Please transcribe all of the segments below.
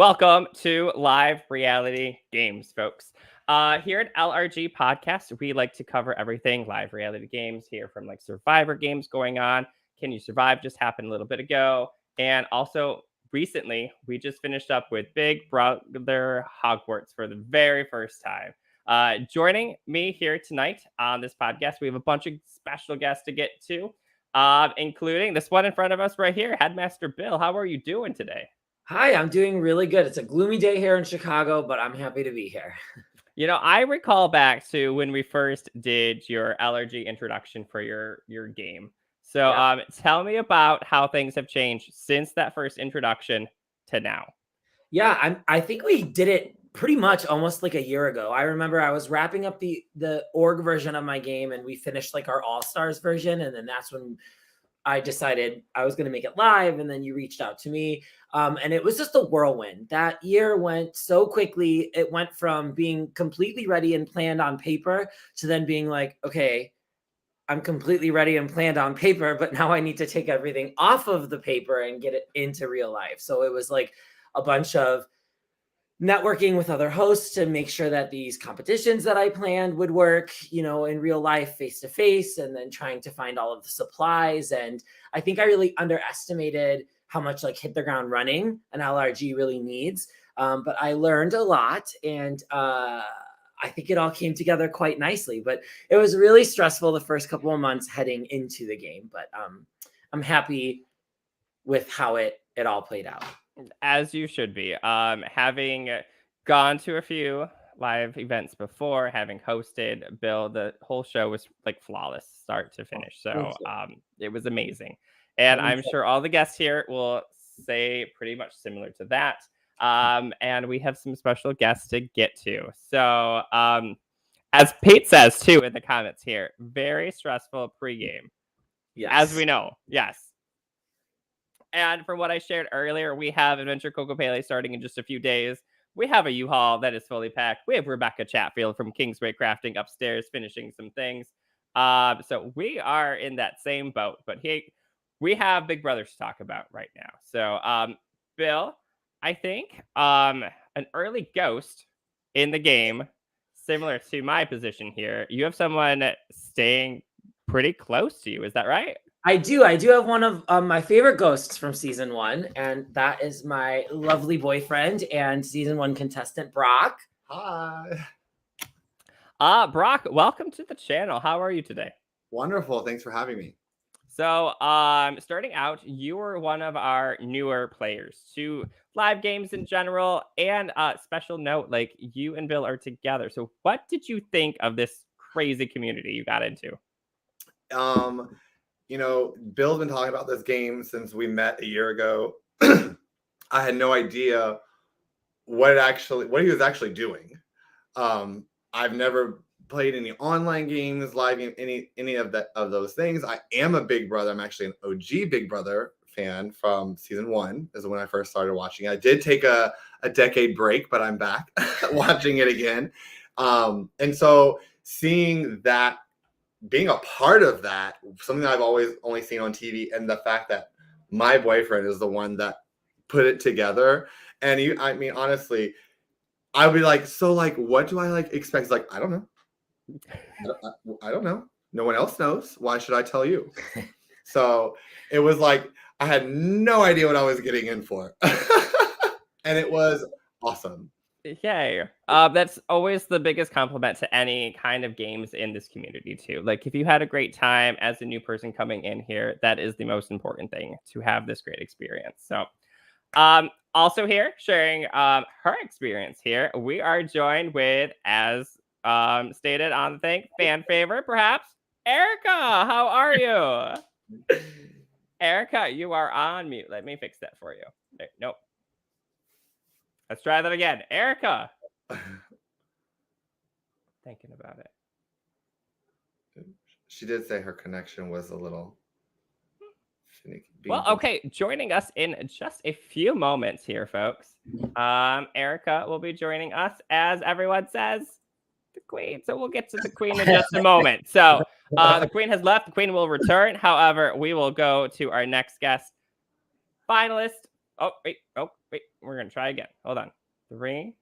Welcome to Live Reality Games, folks. Here at LRG Podcast, we like to cover everything live reality games, here from like Survivor games going on. Can You Survive just happened a little bit ago. And also recently, we just finished up with Big Brother Hogwarts for the very first time. Joining me here tonight on this podcast, we have a bunch of special guests to get to, including this one in front of us right here, Headmaster Bill. How are you doing today? Hi, I'm doing really good. It's a gloomy day here in Chicago, but I'm happy to be here. You know, I recall back to when we first did your LRG introduction for your game. So, Yeah. tell me about how things have changed since that first introduction to now. Yeah, I think we did it pretty much almost like a year ago. I remember I was wrapping up the org version of my game, and we finished like our All-Stars version, and then that's when I decided I was going to make it live, and then you reached out to me. And it was just a whirlwind. That year went so quickly. It went from being completely ready and planned on paper to then being like, okay, I'm completely ready and planned on paper, but now I need to take everything off of the paper and get it into real life. So it was like a bunch of networking with other hosts to make sure that these competitions that I planned would work, in real life, face to face, and then trying to find all of the supplies. And I think I really underestimated how much like hit the ground running an LRG really needs. But I learned a lot, and I think it all came together quite nicely. But it was really stressful the first couple of months heading into the game. But I'm happy with how it all played out. As you should be. Having gone to a few live events before, having hosted Bill, the whole show was like flawless start to finish. So it was amazing. And I'm sure all the guests here will say pretty much similar to that. And we have some special guests to get to. So as Pete says too in the comments here, very stressful pregame. Yes. As we know, yes. And from what I shared earlier, we have Adventure Coco Pele starting in just a few days. We have a U-Haul that is fully packed. We have Rebecca Chatfield from Kingsway Crafting upstairs finishing some things. So we are in that same boat. But we have Big Brother to talk about right now. So, Bill, I think an early ghost in the game, similar to my position here, you have someone staying pretty close to you. Is that right? I do have one of my favorite ghosts from season 1, and that is my lovely boyfriend and season 1 contestant, Brock. Hi. Brock, welcome to the channel. How are you today? Wonderful. Thanks for having me. So, starting out, you were one of our newer players to live games in general, and special note, like you and Bill are together. So what did you think of this crazy community you got into? Bill's been talking about this game since we met a year ago. I had no idea what he was actually doing. I've never played any online games, live game, any of those things. I am a Big Brother. I'm actually an OG Big Brother fan from season 1 is when I first started watching. I did take a decade break, but I'm back watching it again. And so seeing that, being a part of that, something that I've always only seen on TV, and the fact that my boyfriend is the one that put it together. And honestly, I would be like, so like, what do I like expect? It's like, I don't know. I don't know. No one else knows. Why should I tell you? So it was like, I had no idea what I was getting in for. And it was awesome. Yay. That's always the biggest compliment to any kind of games in this community too. Like if you had a great time as a new person coming in here, that is the most important thing, to have this great experience. So also here sharing her experience here, we are joined with, as stated on the thing, fan favorite perhaps, Erica. How are you? Erica, you are on mute. Let me fix that for you. Nope. Let's try that again. Erica. Thinking about it. She did say her connection was a little finicky. Well, okay. Joining us in just a few moments here, folks. Erica will be joining us, as everyone says, the Queen. So we'll get to the Queen in just a moment. So the Queen has left. The Queen will return. However, we will go to our next guest finalist. Oh, wait. Oh, Wait, we're gonna try again. Hold on. 3.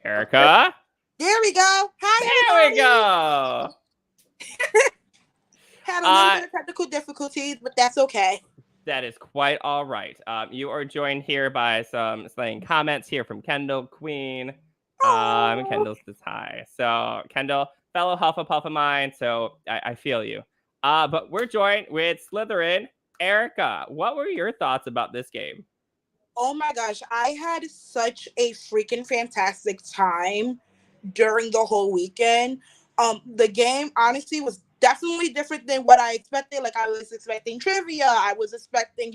Erica. There we go. Hi, There we everybody. go. Had a little bit of technical difficulties, but that's okay. That is quite all right. You are joined here by some slaying comments here from Kendall, Queen. Kendall says hi. So Kendall, fellow Hufflepuff of mine, so I feel you. But we're joined with Slytherin. Erica, what were your thoughts about this game? Oh my gosh, I had such a freaking fantastic time during the whole weekend. The game honestly was definitely different than what I expected. Like I was expecting trivia. I was expecting,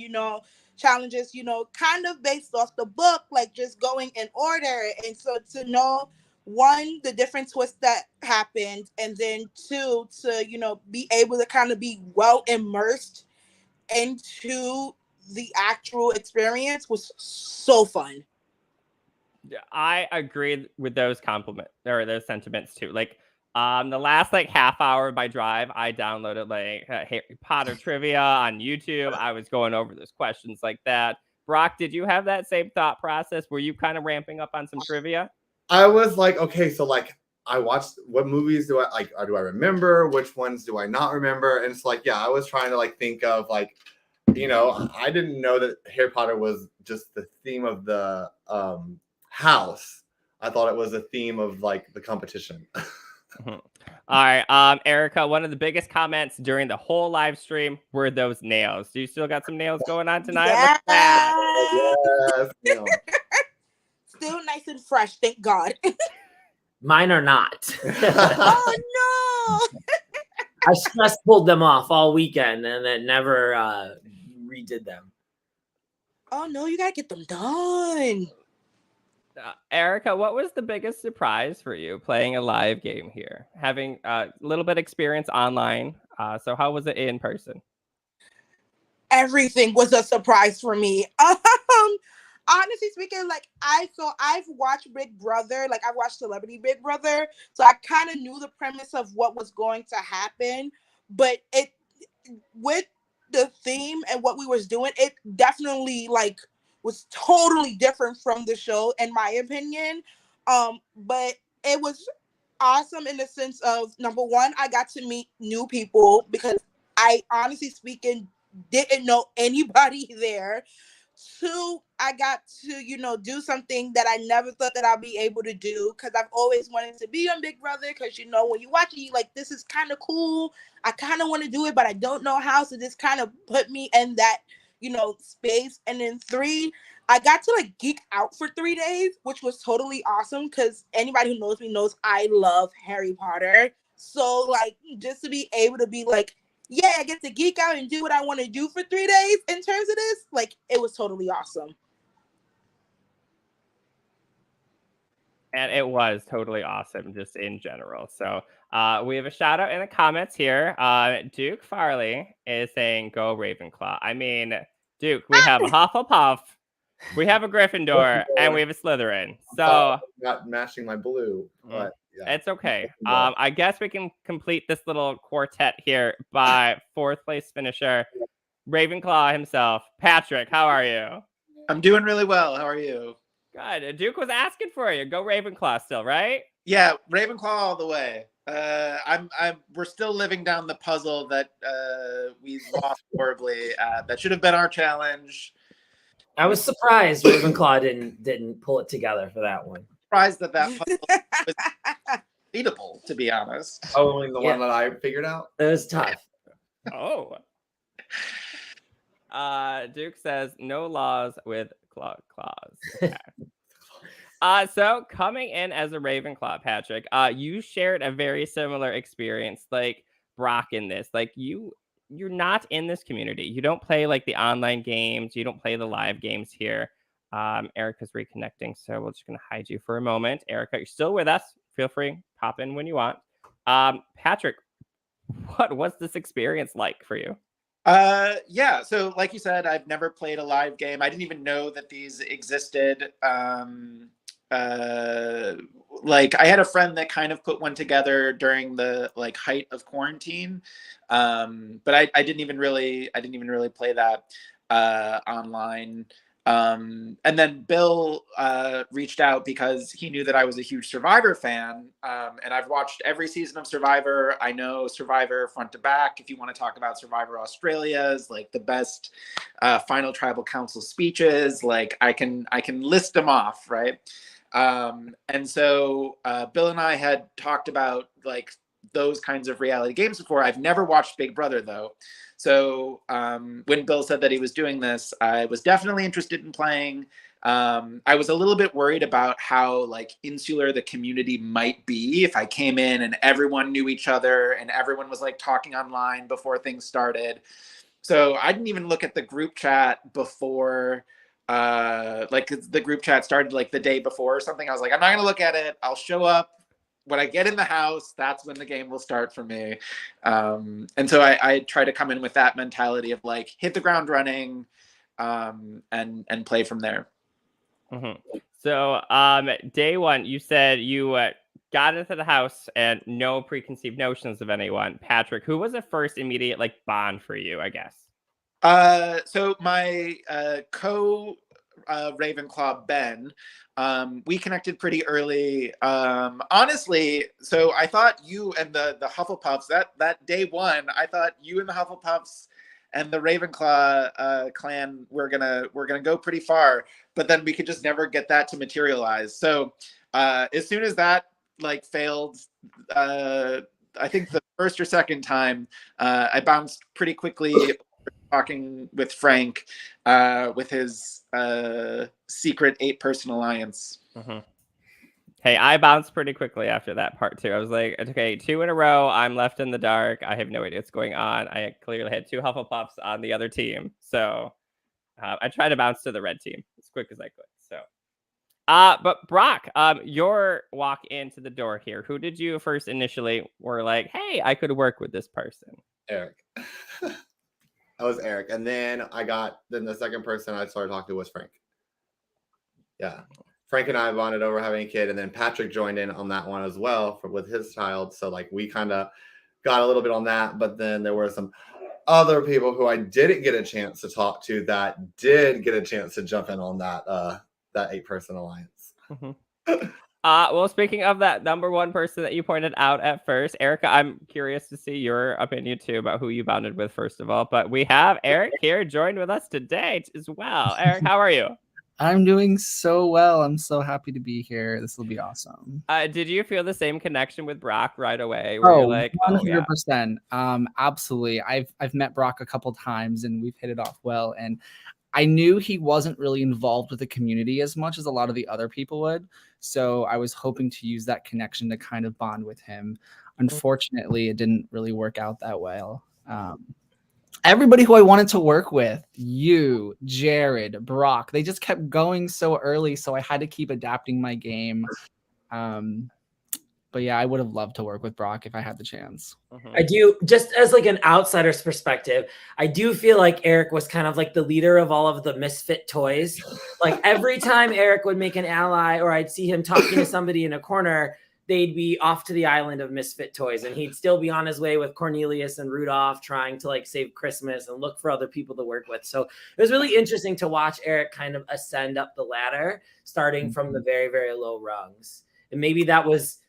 challenges, kind of based off the book, like just going in order. And so to know one, the different twists that happened, and then two, to, be able to kind of be well immersed into the actual experience was so fun. I agree with those those sentiments too. Like, the last half hour of my drive, I downloaded Harry Potter trivia on YouTube. I was going over those questions like that. Brock, did you have that same thought process? Were you kind of ramping up on some trivia? I was like, okay, so I watched what movies do I do I remember? Which ones do I not remember? And it's I was trying to think of I didn't know that Harry Potter was just the theme of the house. I thought it was a theme of the competition. All right, Erica, one of the biggest comments during the whole live stream were those nails. Do you still got some nails going on tonight? Yes. Look at that. Yes, Still nice and fresh, thank God. Mine are not. Oh no! I just pulled them off all weekend and then never redid them. Oh no, you gotta get them done. Erica, what was the biggest surprise for you playing a live game here? Having a little bit experience online. So how was it in person? Everything was a surprise for me. Honestly speaking, I've watched Big Brother, I've watched Celebrity Big Brother, so I kind of knew the premise of what was going to happen, but with the theme and what we was doing, it definitely was totally different from the show, in my opinion. But it was awesome in the sense of, number one, I got to meet new people because I, honestly speaking, didn't know anybody there. Two, I got to, do something that I never thought that I'd be able to do, because I've always wanted to be on Big Brother, because, when you watch it, you this is kind of cool. I kind of want to do it, but I don't know how. So this kind of put me in that, space. And then 3, I got to geek out for 3 days, which was totally awesome, because anybody who knows me knows I love Harry Potter. So just to be able to be yeah, I get to geek out and do what I want to do for 3 days in terms of this, it was totally awesome. And it was totally awesome just in general. So we have a shout out in the comments here. Duke Farley is saying, go Ravenclaw. I mean, Duke, we have a Hufflepuff, we have a Gryffindor, and we have a Slytherin. So not matching my blue, but yeah. It's okay. I guess we can complete this little quartet here by 4th place finisher, Ravenclaw himself. Patrick, how are you? I'm doing really well. How are you? Good. Duke was asking for you. Go Ravenclaw still, right? Yeah, Ravenclaw all the way. We're still living down the puzzle that we lost horribly. That should have been our challenge. I was surprised Ravenclaw didn't pull it together for that one. Surprised that puzzle was beatable, to be honest. Only the one that I figured out. It was tough. Oh. Duke says no laws with claws. Okay. So coming in as a Ravenclaw, Patrick, you shared a very similar experience like Brock in this. You're not in this community. You don't play the online games. You don't play the live games here. Erica's reconnecting, so we're just gonna hide you for a moment. Erica, you're still with us. Feel free, pop in when you want. Patrick, what was this experience like for you? Yeah, so like you said, I've never played a live game. I didn't even know that these existed. I had a friend that kind of put one together during the height of quarantine, but I didn't even really play that online. And then Bill reached out because he knew that I was a huge Survivor fan. And I've watched every season of Survivor. I know Survivor front to back. If you want to talk about Survivor Australia's, like the best final tribal council speeches, like I can list them off, right? And so Bill and I had talked about like those kinds of reality games before. I've never watched Big Brother though. So when Bill said that he was doing this, I was definitely interested in playing. I was a little bit worried about how like insular the community might be if I came in and everyone knew each other and everyone was like talking online before things started. So I didn't even look at the group chat before like the group chat started like the day before or something. I was like, I'm not gonna look at it. I'll show up when I get in the house. That's when the game will start for me. And so I try to come in with that mentality of like hit the ground running and play from there. Mm-hmm. So day one, you said you got into the house and no preconceived notions of anyone. Patrick, who was the first immediate like bond for you, I guess? So my Ravenclaw Ben, we connected pretty early. Honestly, so I thought you and the Hufflepuffs that day one, I thought you and the Hufflepuffs and the Ravenclaw clan were gonna go pretty far, but then we could just never get that to materialize. So as soon as that like failed, I think the first or second time, I bounced pretty quickly talking with Frank with his secret 8-person alliance. Mm-hmm. Hey, I bounced pretty quickly after that part too. I was like, okay, 2 in a row. I'm left in the dark. I have no idea what's going on. I clearly had 2 Hufflepuffs on the other team. So I tried to bounce to the red team as quick as I could. So, but Brock, your walk into the door here, who did you first initially were like, hey, I could work with this person? Eric. I was Eric. And then then the second person I started talking to was Frank. Yeah. Frank and I bonded over having a kid, and then Patrick joined in on that one as well with his child. So like we kind of got a little bit on that, but then there were some other people who I didn't get a chance to talk to that did get a chance to jump in on that 8-person alliance. Mm-hmm. Well, speaking of that number one person that you pointed out at first, Erica, I'm curious to see your opinion too about who you bonded with first of all. But we have Eric here joined with us today as well. Eric, how are you? I'm doing so well. I'm so happy to be here. This will be awesome. Did you feel the same connection with Brock right away? Where you're like, 100%. Absolutely. I've met Brock a couple times and we've hit it off well. And I knew he wasn't really involved with the community as much as a lot of the other people would. So I was hoping to use that connection to kind of bond with him. Unfortunately, it didn't really work out that well. Everybody who I wanted to work with, you, Jared, Brock, they just kept going so early. So I had to keep adapting my game. But yeah, I would have loved to work with Brock if I had the chance. I do, just as like an outsider's perspective, I do feel like Eric was kind of like the leader of all of the misfit toys. Like every time Eric would make an ally or I'd see him talking to somebody in a corner, they'd be off to the island of misfit toys and he'd still be on his way with Cornelius and Rudolph trying to like save Christmas and look for other people to work with. So it was really interesting to watch Eric kind of ascend up the ladder, starting from the very, very low rungs. And maybe that was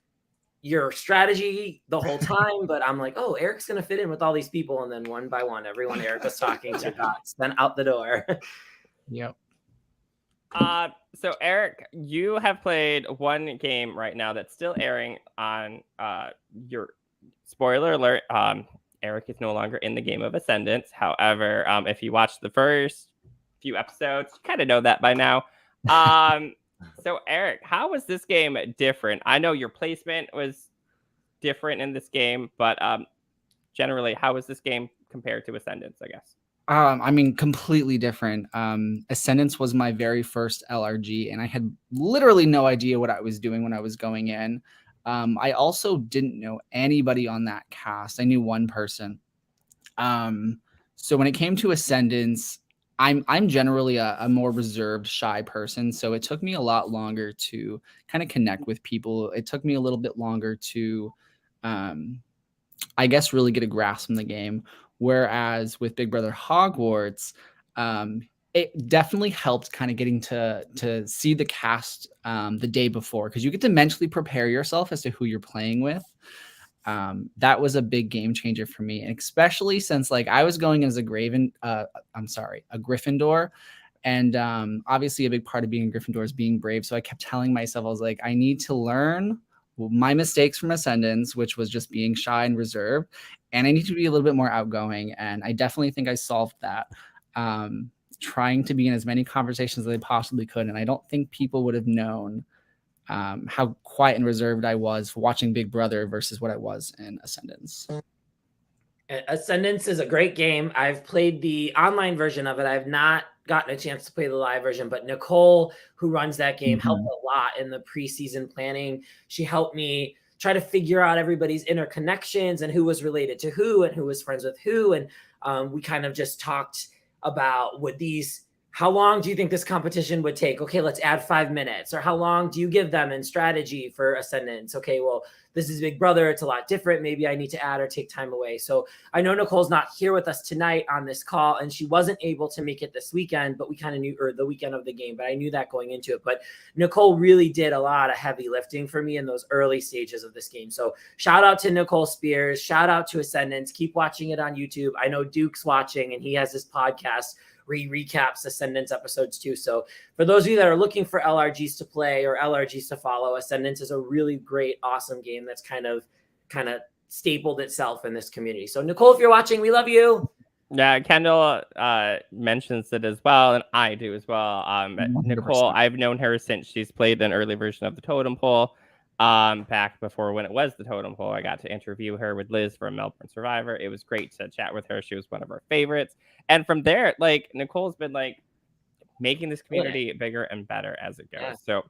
your strategy the whole time, but I'm like, oh, Eric's gonna fit in with all these people, and then one by one, everyone Eric was talking to got sent out the door. Yep. So Eric, you have played one game right now that's still airing on your spoiler alert. Eric is no longer in the game of Ascendance. However, if you watch the first few episodes, you kind of know that by now. So Eric, how was this game different? I know your placement was different in this game, but generally, how was this game compared to Ascendance, I guess? I mean, completely different. Ascendance was my very first LRG, and I had literally no idea what I was doing when I was going in. I also didn't know anybody on that cast. I knew one person. So when it came to Ascendance, I'm generally a more reserved, shy person. So it took me a lot longer to kind of connect with people. It took me a little bit longer to, I guess, really get a grasp on the game. Whereas with Big Brother Hogwarts, it definitely helped kind of getting to see the cast the day before, because you get to mentally prepare yourself as to who you're playing with. That was a big game changer for me, and especially since like I was going as a Gryffindor, and obviously a big part of being a Gryffindor is being brave. So I kept telling myself, I was like, I need to learn my mistakes from Ascendance, which was just being shy and reserved, and I need to be a little bit more outgoing. And I definitely think I solved that. Trying to be in as many conversations as I possibly could, and I don't think people would have known how quiet and reserved I was watching Big Brother versus what I was in Ascendance. Ascendance is a great game. I've played the online version of it. I've not gotten a chance to play the live version, but Nicole, who runs that game, helped a lot in the preseason planning. She helped me try to figure out everybody's interconnections and who was related to who and who was friends with who. And we kind of just talked about how long do you think this competition would take? Okay, let's add 5 minutes. Or how long do you give them in strategy for Ascendance? Okay, well, this is Big Brother. It's a lot different. Maybe I need to add or take time away. So I know Nicole's not here with us tonight on this call, and she wasn't able to make it this weekend, but we kind of knew, or the weekend of the game, but I knew that going into it. But Nicole really did a lot of heavy lifting for me in those early stages of this game. So shout out to Nicole Spears. Shout out to Ascendance. Keep watching it on YouTube. I know Duke's watching, and he has his podcast where he recaps Ascendance episodes too. So for those of you that are looking for LRGs to play or LRGs to follow, Ascendance is a really great, awesome game that's kind of stapled itself in this community. So Nicole, if you're watching, we love you. Yeah, Kendall mentions it as well, and I do as well. Nicole, I've known her since she's played an early version of the Totem Pole. Back before when it was the Totem Pole, I got to interview her with Liz from Melbourne Survivor. It was great to chat with her. She was one of our favorites. And from there, like, Nicole's been like making this community bigger and better as it goes. Yeah. So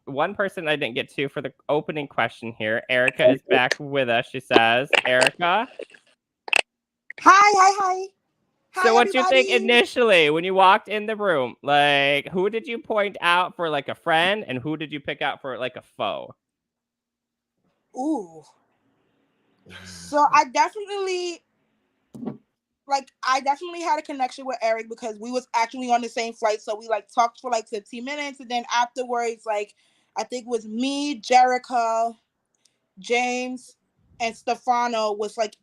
one person I didn't get to for the opening question here, Erica is back with us. She says, Erica. Hi. So what you think initially when you walked in the room? Like, who did you point out for like a friend, and who did you pick out for like a foe? Ooh. So I definitely had a connection with Eric because we was actually on the same flight. So we like talked for like 15 minutes, and then afterwards, like I think it was me, Jerica, James, and Stefano was like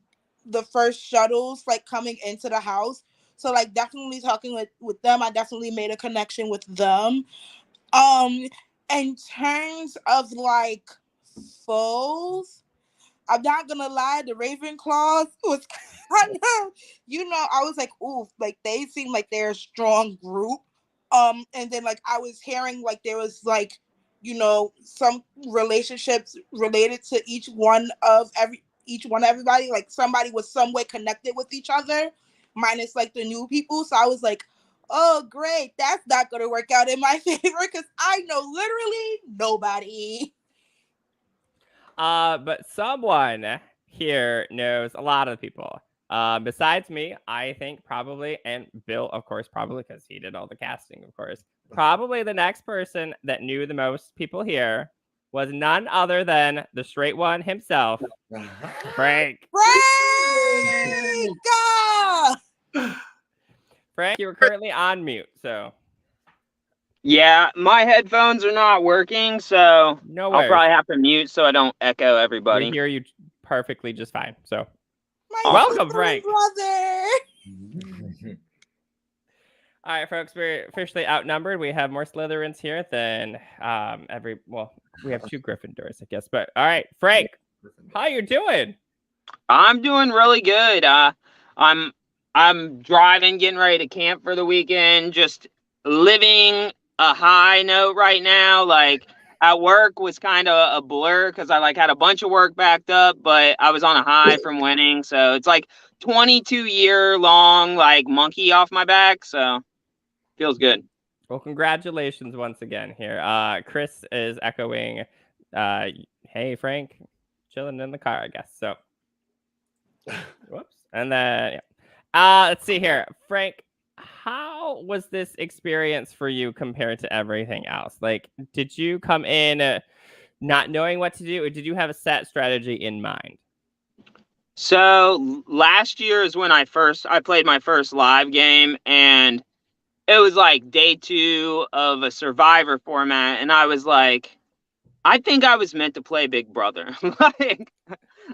the first shuttles like coming into the house. So like definitely talking with them, I definitely made a connection with them. In terms of like foes, I'm not gonna lie, the Ravenclaws was kind of, I was like, ooh, like they seem like they're a strong group. And then like I was hearing like there was like, some relationships related to each one of everybody, like somebody was some way connected with each other, minus like the new people. So I was like, oh great, that's not gonna work out in my favor because I know literally nobody. But someone here knows a lot of people. Besides me, I think probably, and Bill, of course, probably because he did all the casting, of course. Probably the next person that knew the most people here was none other than the straight one himself, Frank. Frank, you were currently on mute, so. Yeah, my headphones are not working, so no worries. I'll probably have to mute so I don't echo everybody. We hear you perfectly just fine, so. Welcome, Frank. Brother. All right, folks, we're officially outnumbered. We have more Slytherins here than we have 2 Gryffindors, I guess. But all right, Frank, how you doing? I'm doing really good. I'm driving, getting ready to camp for the weekend, just living a high note right now. Like at work was kind of a blur because I had a bunch of work backed up, but I was on a high from winning. So it's like 22-year long monkey off my back. So feels good. Well, congratulations once again here. Chris is echoing, hey, Frank, chilling in the car, I guess. So, whoops. And then, let's see here. Frank, how was this experience for you compared to everything else? Like, did you come in not knowing what to do, or did you have a set strategy in mind? So last year is when I played my first live game, and it was like day 2 of a Survivor format, and I was like, I think I was meant to play Big Brother. Like,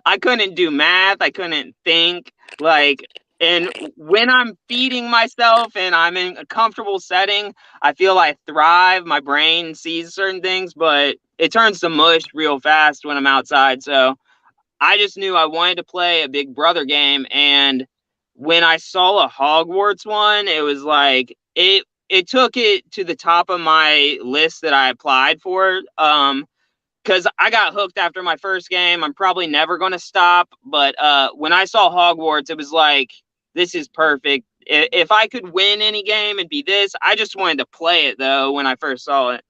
I couldn't do math. I couldn't think. Like, and when I'm feeding myself and I'm in a comfortable setting, I feel I thrive. My brain sees certain things, but it turns to mush real fast when I'm outside. So I just knew I wanted to play a Big Brother game. And when I saw a Hogwarts one, it was like, it took it to the top of my list that I applied for. Because I got hooked after my first game. I'm probably never going to stop. But when I saw Hogwarts, it was like, this is perfect. If I could win any game and be this, I just wanted to play it, though, when I first saw it.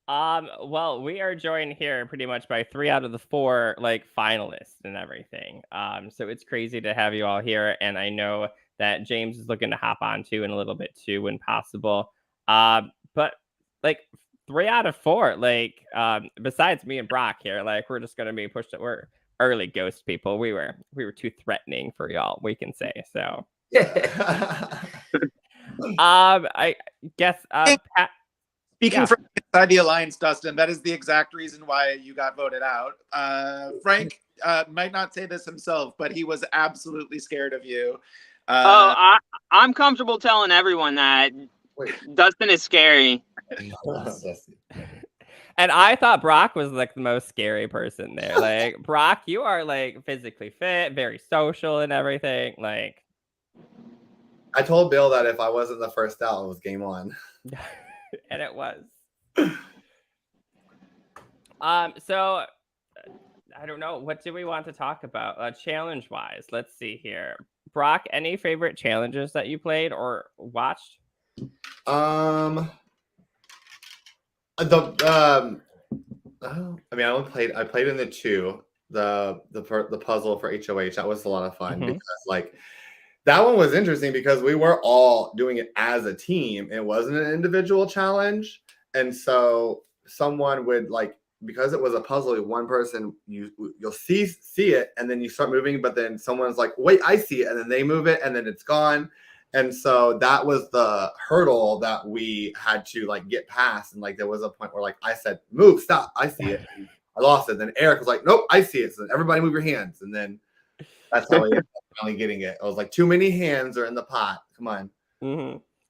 Well, we are joined here pretty much by 3 out of the 4 like finalists and everything. So it's crazy to have you all here, and I know that James is looking to hop on too in a little bit too when possible. But like 3 out of 4, like besides me and Brock here, like we're just gonna be pushed. We're early ghost people. We were too threatening for y'all, we can say. So I guess Pat. Speaking Yeah. from inside the alliance, Dustin, that is the exact reason why you got voted out. Frank might not say this himself, but he was absolutely scared of you. I'm comfortable telling everyone that Dustin is scary. And I thought Brock was like the most scary person there. Like, Brock, you are like physically fit, very social and everything. Like, I told Bill that if I wasn't the first out, it was game on. and it was. So I don't know. What do we want to talk about? Challenge wise, let's see here. Brock, any favorite challenges that you played or watched? I played in the 2, the puzzle for HOH. That was a lot of fun because like that one was interesting because we were all doing it as a team. It wasn't an individual challenge. And so someone would like, because it was a puzzle, one person, you'll see it and then you start moving, but then someone's like, wait, I see it. And then they move it and then it's gone. And so that was the hurdle that we had to like get past. And like, there was a point where like, I said, move, stop. I see it. And I lost it. Then Eric was like, nope, I see it. So everybody move your hands. And then that's how we ended up finally getting it. I was like, too many hands are in the pot. Come on.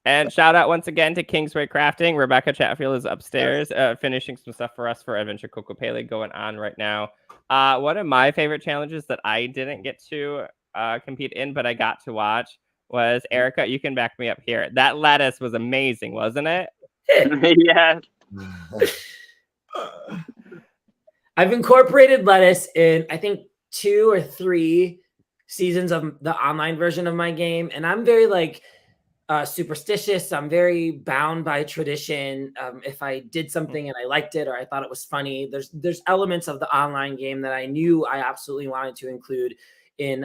And shout out once again to Kingsway Crafting. Rebecca Chatfield is upstairs finishing some stuff for us for Adventure Coco Pele going on right now. One of my favorite challenges that I didn't get to compete in, but I got to watch was, Erica, you can back me up here. That lettuce was amazing, wasn't it? Yeah. I've incorporated lettuce in, I think, 2 or 3 seasons of the online version of my game. And I'm very like superstitious. I'm very bound by tradition. If I did something and I liked it or I thought it was funny, there's elements of the online game that I knew I absolutely wanted to include in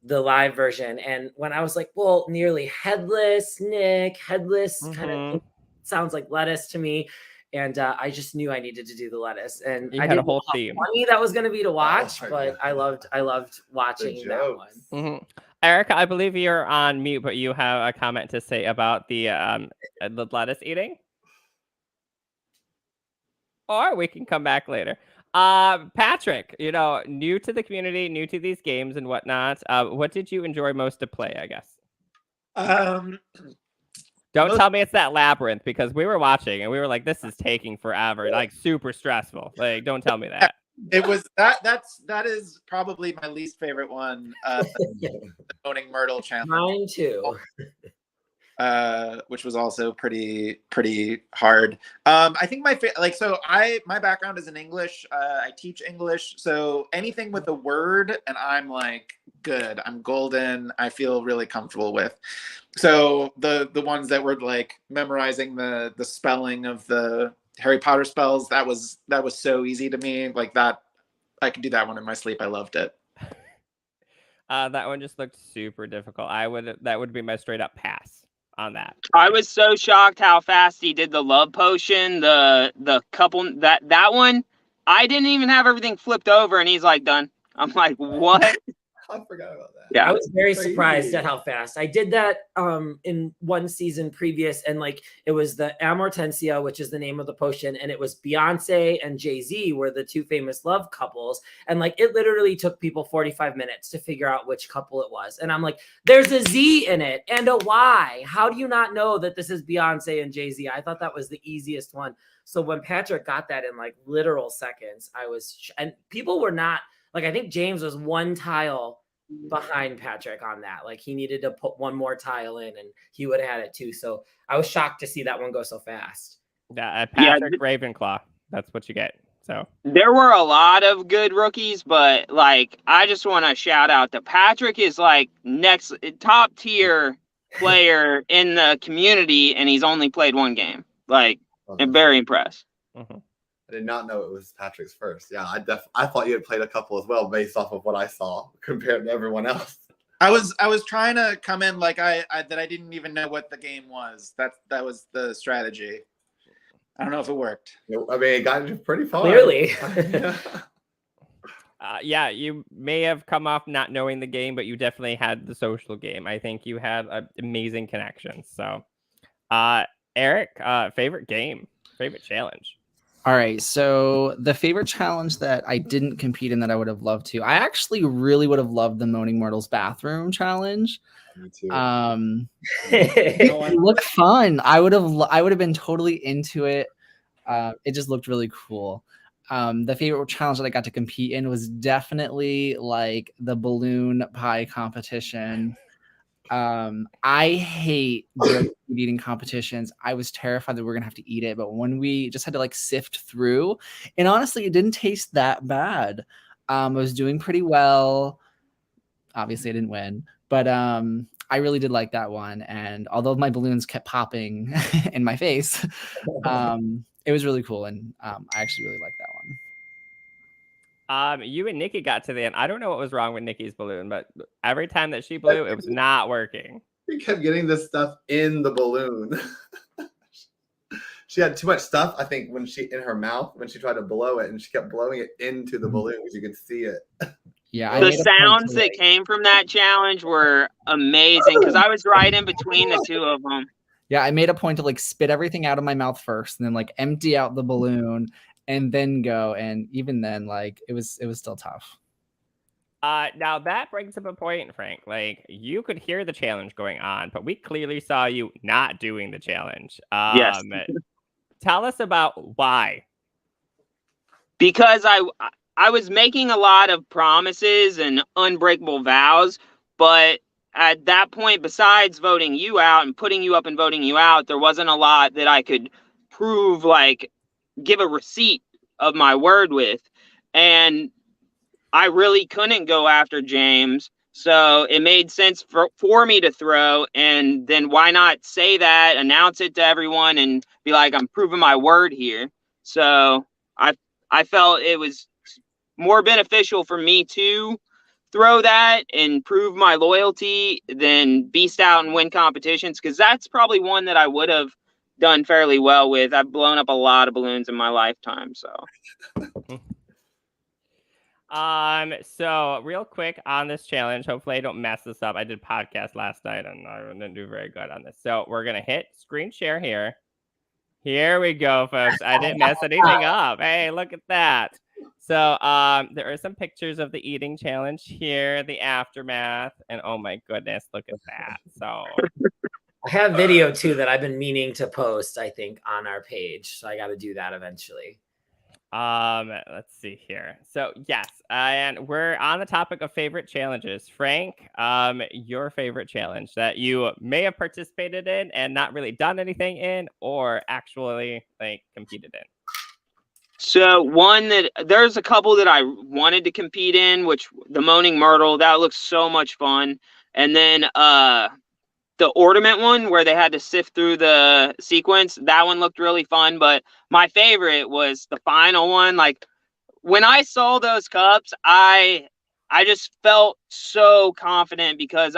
the live version. And when I was like, well, nearly headless, Nick, headless kind of sounds like lettuce to me. And I just knew I needed to do the lettuce. And You I had a didn't know whole how theme. funny that was going to be to watch, but I loved watching that one. Erica, I believe you're on mute, but you have a comment to say about the lettuce eating. Or we can come back later. Patrick, new to the community, new to these games and whatnot. What did you enjoy most to play, I guess? Don't tell me it's that labyrinth, because we were watching and we were like, this is taking forever, like super stressful. Like, don't tell me that. It was that is probably my least favorite one. The Owning Myrtle challenge. Mine too. Which was also pretty hard. I think my background is in English. I teach English, so anything with a word and I'm like, good, I'm golden. I feel really comfortable with. So the ones that were like memorizing the spelling of the Harry Potter spells, that was so easy to me. Like that, I could do that one in my sleep. I loved it. That one just looked super difficult. That would be my straight up pass on that. I was so shocked how fast he did the love potion, the couple that one. I didn't even have everything flipped over, and he's like done. I'm like, what? I forgot about that. Yeah. I was very Crazy. surprised at how fast I did that in one season previous, and like it was the Amortensia, which is the name of the potion, and it was Beyonce and Jay-Z were the two famous love couples, and like it literally took people 45 minutes to figure out which couple it was, and I'm like, there's a Z in it and a Y. How do you not know that this is Beyonce and Jay-Z? I thought that was the easiest one. So when Patrick got that in like literal seconds, and people were not like, I think James was one tile behind Patrick on that. Like he needed to put one more tile in and he would have had it too. So I was shocked to see that one go so fast. Yeah, Patrick Ravenclaw. That's what you get. So there were a lot of good rookies, but like I just want to shout out that Patrick is like next top tier player in the community, and he's only played one game. Like, I'm very impressed. Mm-hmm. I did not know it was Patrick's first. Yeah, I thought you had played a couple as well based off of what I saw compared to everyone else. I was trying to come in like I didn't even know what the game was. That was the strategy. I don't know if it worked. I mean, it got you pretty far. Clearly. Yeah, you may have come off not knowing the game, but you definitely had the social game. I think you had amazing connections. So, Eric, favorite game, favorite challenge? All right, so the favorite challenge that I didn't compete in that I would have loved to, I actually really would have loved the Moaning Mortals bathroom challenge. Me too. It looked fun. I would have been totally into it. It just looked really cool. The favorite challenge that I got to compete in was definitely like the balloon pie competition. I hate eating competitions. I was terrified that we were gonna have to eat it, but when we just had to like sift through, and honestly, it didn't taste that bad. I was doing pretty well. Obviously, I didn't win, but I really did like that one. And although my balloons kept popping in my face, it was really cool, and I actually really liked that one. You and Nikki got to the end. I don't know what was wrong with Nikki's balloon, but every time that she blew, it was not working. She kept getting this stuff in the balloon. She had too much stuff, I think, in her mouth when she tried to blow it, and she kept blowing it into the balloon because you could see it. Yeah, the sounds that came from that challenge were amazing because I was right in between the two of them. Yeah, I made a point to like spit everything out of my mouth first, and then like empty out the balloon, and then go. And even then, like it was still tough. Now that brings up a point, Frank. Like you could hear the challenge going on, but we clearly saw you not doing the challenge. Yes. Tell us about why. Because I was making a lot of promises and unbreakable vows, but at that point, besides voting you out and putting you up and voting you out, there wasn't a lot that I could prove, like give a receipt of my word with. And I really couldn't go after James. So it made sense for me to throw. And then why not say that, announce it to everyone and be like, I'm proving my word here. So I felt it was more beneficial for me to throw that and prove my loyalty than beast out and win competitions, because that's probably one that I would have done fairly well with. I've blown up a lot of balloons in my lifetime. So so real quick on this challenge, hopefully I don't mess this up. I did podcast last night and I didn't do very good on this. So we're gonna hit screen share here. Here we go, folks. I didn't mess anything up. Hey, look at that. So there are some pictures of the eating challenge here, the aftermath, and oh my goodness, look at that. So I have video too that I've been meaning to post, I think, on our page. So I got to do that eventually. Let's see here. So yes, and we're on the topic of favorite challenges. Frank, your favorite challenge that you may have participated in and not really done anything in, or actually like competed in. So there's a couple that I wanted to compete in, which the Moaning Myrtle, that looks so much fun. And then the ornament one where they had to sift through the sequence, that one looked really fun. But my favorite was the final one. Like when I saw those cups, I just felt so confident because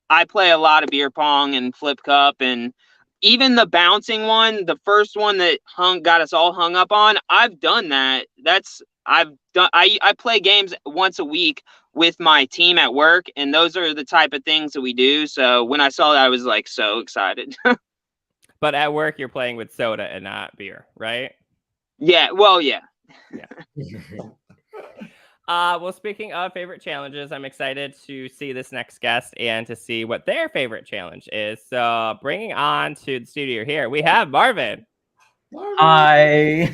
I play a lot of beer pong and flip cup, and even the bouncing one, the first one that got us all hung up on, I've done that. I play games once a week with my team at work, and those are the type of things that we do. So when I saw that, I was like so excited. But at work, you're playing with soda and not beer, right? Yeah, well, yeah. Well, speaking of favorite challenges, I'm excited to see this next guest and to see what their favorite challenge is. So, bringing on to the studio here, we have Marvin. Hi.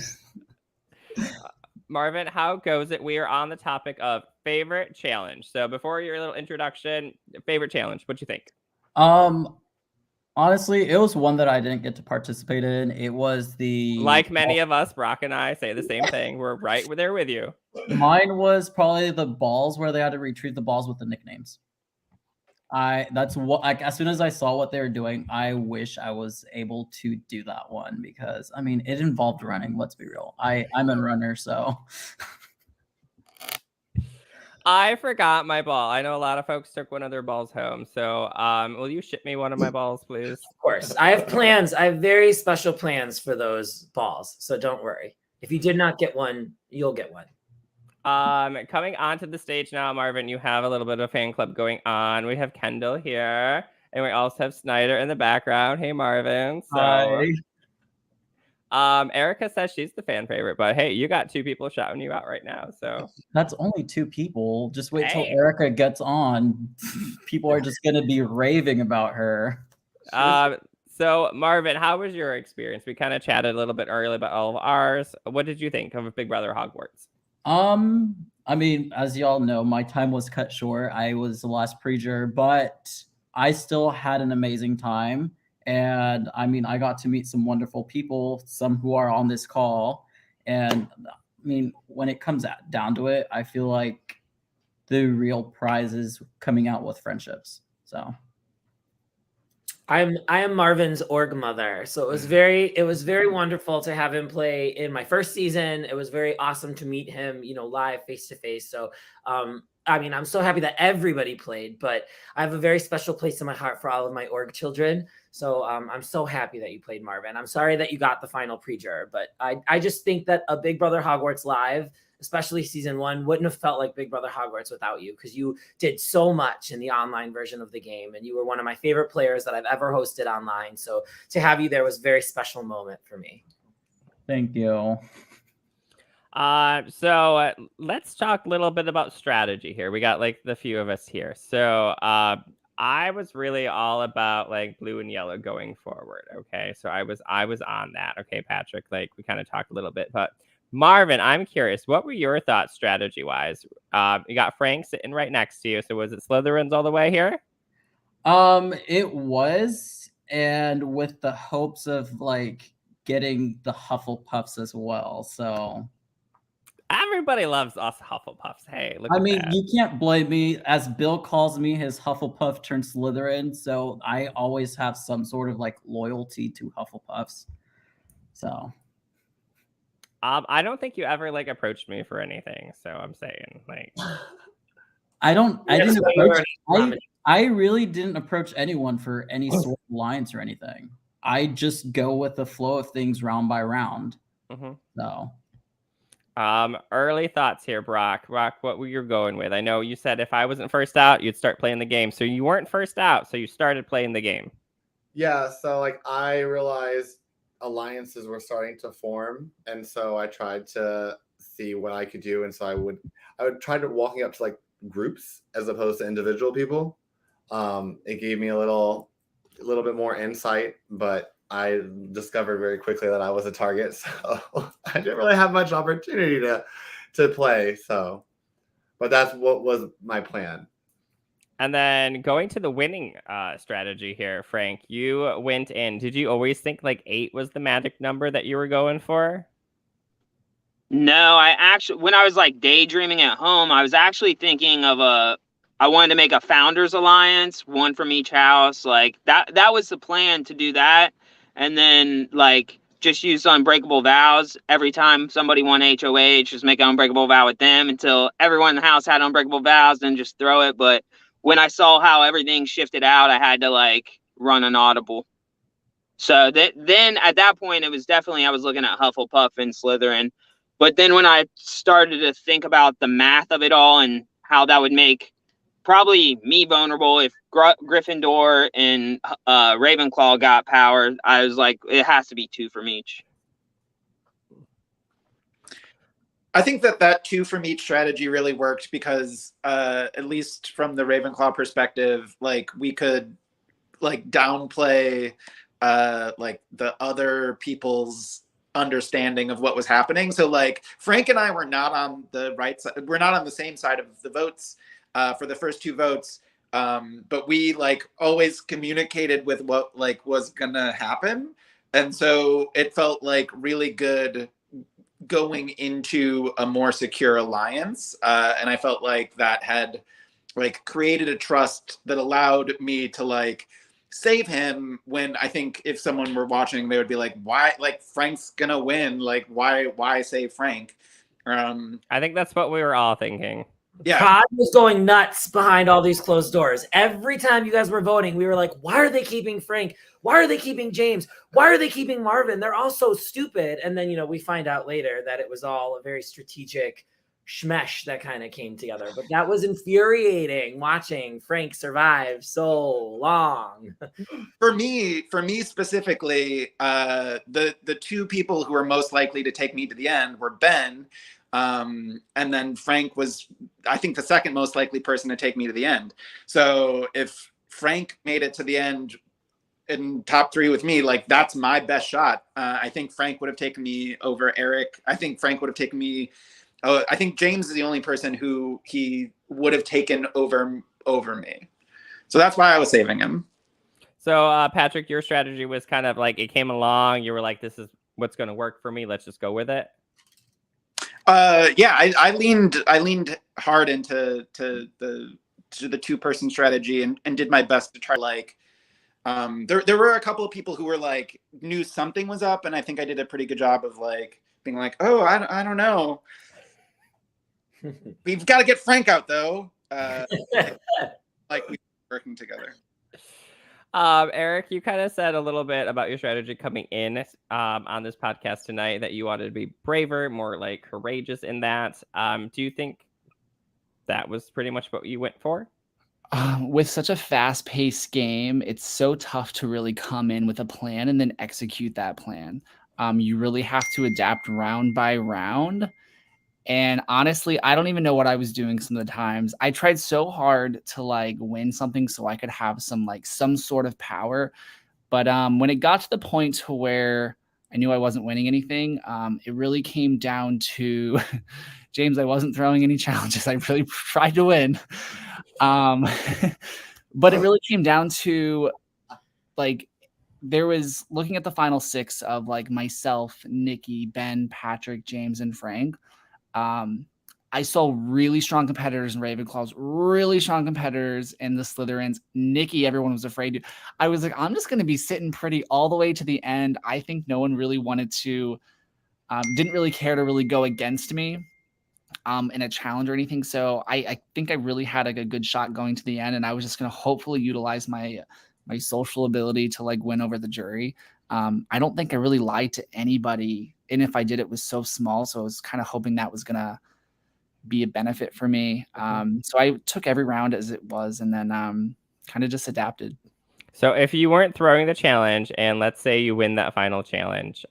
Marvin, how goes it? We are on the topic of favorite challenge. So, before your little introduction, favorite challenge, what do you think? Honestly, it was one that I didn't get to participate in. It was the Like many of us, Brock and I say the same thing. We're right there with you. Mine was probably the balls where they had to retrieve the balls with the nicknames. That's what, like, as soon as I saw what they were doing, I wish I was able to do that one because I mean it involved running. Let's be real. I'm a runner, so I forgot my ball. I know a lot of folks took one of their balls home. So, will you ship me one of my balls, please? Of course. I have plans. I have very special plans for those balls. So don't worry. If you did not get one, you'll get one. Coming onto the stage now, Marvin, you have a little bit of a fan club going on. We have Kendall here, and we also have Snyder in the background. Hey, Marvin. So, Erica says she's the fan favorite, but hey, you got two people shouting you out right now. So that's only two people. Just wait till Hey. Erica gets on. People are just gonna be raving about her. So Marvin, how was your experience? We kind of chatted a little bit earlier about all of ours. What did you think of Big Brother Hogwarts? I mean, as y'all know, my time was cut short. I was the last pre-juror, but I still had an amazing time. And I mean, I got to meet some wonderful people, some who are on this call. And I mean, when it comes down to it, I feel like the real prize is coming out with friendships. So I am Marvin's org mother. So it was very wonderful to have him play in my first season. It was very awesome to meet him, live face to face. So I mean, I'm so happy that everybody played, but I have a very special place in my heart for all of my org children. So I'm so happy that you played, Marvin. I'm sorry that you got the final pre-juror, but I just think that a Big Brother Hogwarts live, especially season 1, wouldn't have felt like Big Brother Hogwarts without you, because you did so much in the online version of the game, and you were one of my favorite players that I've ever hosted online. So to have you there was a very special moment for me. thank you. So let's talk a little bit about strategy here. We got like the few of us here. So I was really all about like blue and yellow going forward. Okay, so I was on that. Okay, Patrick, like we kind of talked a little bit, but Marvin, I'm curious, what were your thoughts strategy wise? You got Frank sitting right next to you. So was it Slytherins all the way here? It was, and with the hopes of like getting the Hufflepuffs as well. So Everybody loves us Hufflepuffs. Hey, look I at mean, that. you can't blame me, as Bill calls me his Hufflepuff turned Slytherin, so I always have some sort of like loyalty to Hufflepuffs. So I don't think you ever like approached me for anything. So I'm saying like I Yes, didn't but you were approach, an I really didn't approach anyone for any sort of lines or anything. I just go with the flow of things round by round. Mhm. So Early thoughts here, Brock. Brock, what were you going with? I know you said if I wasn't first out, you'd start playing the game. So you weren't first out, so you started playing the game. Yeah, so like I realized alliances were starting to form, and so I tried to see what I could do, and so I would try to walking up to like groups as opposed to individual people. It gave me a little bit more insight, but I discovered very quickly that I was a target, so I didn't really have much opportunity to play. So, but that's what was my plan. And then going to the winning strategy here, Frank, you went in. Did you always think like 8 was the magic number that you were going for? No, I actually, when I was like daydreaming at home, I was actually thinking of I wanted to make a founders alliance, one from each house. Like that was the plan, to do that. And then like just use unbreakable vows every time somebody won HOH, just make an unbreakable vow with them until everyone in the house had unbreakable vows, then just throw it. But when I saw how everything shifted out, I had to like run an audible. So then at that point, it was definitely, I was looking at Hufflepuff and Slytherin. But then when I started to think about the math of it all and how that would make probably me vulnerable if Gryffindor and Ravenclaw got power. I was like, it has to be 2 from each. I think that 2 from each strategy really worked because at least from the Ravenclaw perspective, like we could like downplay like the other people's understanding of what was happening. So like Frank and I were not on the right side. We're not on the same side of the votes for the first 2 votes. But we like always communicated with what like was gonna happen. And so it felt like really good going into a more secure alliance. And I felt like that had like created a trust that allowed me to like save him when I think if someone were watching, they would be like, why, like Frank's gonna win. Like, why save Frank? I think that's what we were all thinking. Yeah. Todd was going nuts behind all these closed doors. Every time you guys were voting, we were like, why are they keeping Frank? Why are they keeping James? Why are they keeping Marvin? They're all so stupid. And then, we find out later that it was all a very strategic shmesh that kind of came together. But that was infuriating watching Frank survive so long. For me specifically, the 2 people who were most likely to take me to the end were Ben. And then Frank was, I think, the second most likely person to take me to the end. So if Frank made it to the end in top 3 with me, like that's my best shot. I think Frank would have taken me over Eric. I think Frank would have taken me. I think James is the only person who he would have taken over me. So that's why I was saving him. So Patrick, your strategy was kind of like it came along. You were like, this is what's going to work for me. Let's just go with it. Yeah, I leaned hard into the 2-person strategy and did my best to try like there were a couple of people who were like knew something was up, and I think I did a pretty good job of like being like, oh, I don't know. We've got to get Frank out though. Like we were working together. Eric, you kind of said a little bit about your strategy coming in on this podcast tonight, that you wanted to be braver, more like courageous in that. Do you think that was pretty much what you went for? With such a fast-paced game, it's so tough to really come in with a plan and then execute that plan. You really have to adapt round by round. And honestly, I don't even know what I was doing some of the times. I tried so hard to like win something so I could have some sort of power. But when it got to the point to where I knew I wasn't winning anything, it really came down to James, I wasn't throwing any challenges. I really tried to win. But it really came down to like there was looking at the final 6 of like myself, Nikki, Ben, Patrick, James, and Frank. I saw really strong competitors in Ravenclaws, really strong competitors in the Slytherins. Nikki, everyone was afraid to. I was like, I'm just going to be sitting pretty all the way to the end. I think no one really wanted to, didn't really care to really go against me in a challenge or anything. So I think I really had like a good shot going to the end, and I was just going to hopefully utilize my social ability to like win over the jury. I don't think I really lied to anybody. And if I did, it was so small. So I was kind of hoping that was going to be a benefit for me. So I took every round as it was, and then kind of just adapted. So if you weren't throwing the challenge, and let's say you win that final challenge,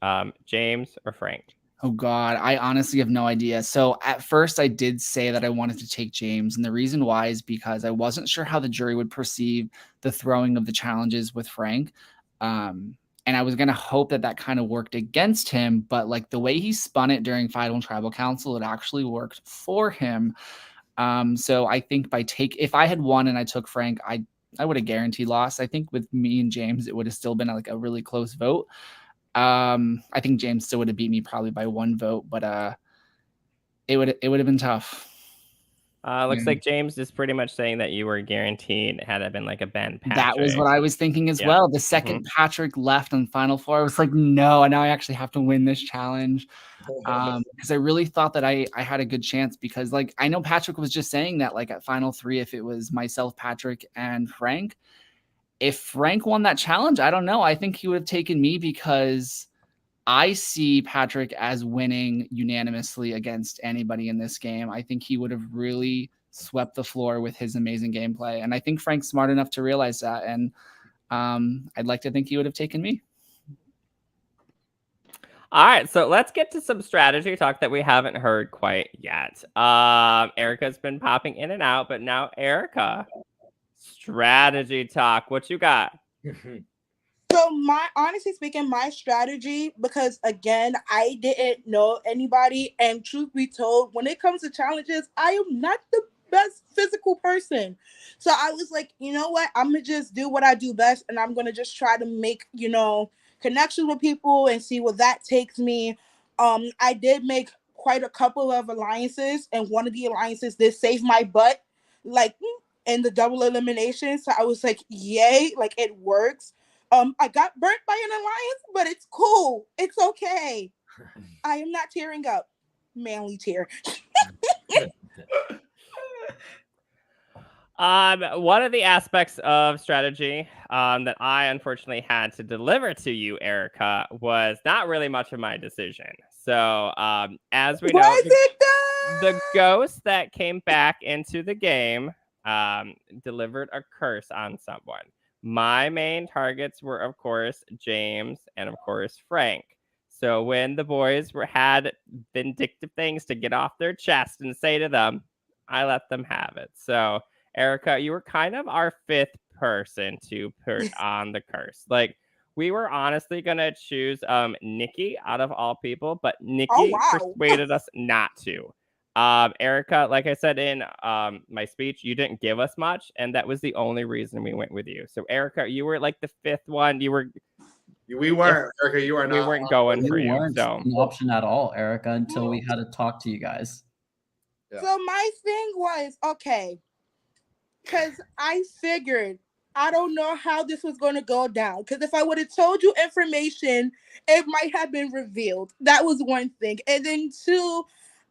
James or Frank? Oh God, I honestly have no idea. So at first I did say that I wanted to take James. And the reason why is because I wasn't sure how the jury would perceive the throwing of the challenges with Frank. And I was going to hope that that kind of worked against him, but like the way he spun it during Final Tribal Council, it actually worked for him. So I think if I had won and I took Frank, I would have guaranteed loss. I think with me and James, it would have still been like a really close vote. I think James still would have beat me probably by 1 vote, but it would have been tough. Looks like James is pretty much saying that you were guaranteed had it been like a Ben Patrick. That was what I was thinking as well. The second Patrick left on Final Four, I was like, no, now I actually have to win this challenge. Because I really thought that I had a good chance, because like I know Patrick was just saying that like at Final 3, if it was myself, Patrick, and Frank, if Frank won that challenge, I don't know. I think he would have taken me, because I see Patrick as winning unanimously against anybody in this game. I think he would have really swept the floor with his amazing gameplay. And I think Frank's smart enough to realize that. And I'd like to think he would have taken me. All right, so let's get to some strategy talk that we haven't heard quite yet. Erica's been popping in and out, but now Erica, strategy talk. What you got? So honestly speaking, my strategy, because again, I didn't know anybody, and truth be told, when it comes to challenges, I am not the best physical person. So I was like, you know what? I'm gonna just do what I do best, and I'm gonna just try to make, connections with people and see where that takes me. I did make quite a couple of alliances, and one of the alliances did save my butt, like in the double elimination. So I was like, yay, like it works. I got burnt by an alliance, but it's cool. It's okay. I am not tearing up. Manly tear. One of the aspects of strategy that I unfortunately had to deliver to you, Erica, was not really much of my decision. So, as we know, the ghost that came back into the game delivered a curse on someone. My main targets were, of course, James and, of course, Frank. So when the boys had vindictive things to get off their chest and say to them, I let them have it. So, Erica, you were kind of our fifth person to put on the curse. Like, we were honestly going to choose Nikki out of all people, but Nikki persuaded us not to. Erica, like I said in my speech, you didn't give us much, and that was the only reason we went with you. So, Erica, you were like the fifth one. We weren't, Erica. You are not. We weren't going for you. Weren't So an option at all, Erica, until we had to talk to you guys. Yeah. So my thing was, okay, because I figured I don't know how this was going to go down. Because if I would have told you information, it might have been revealed. That was one thing. And then two,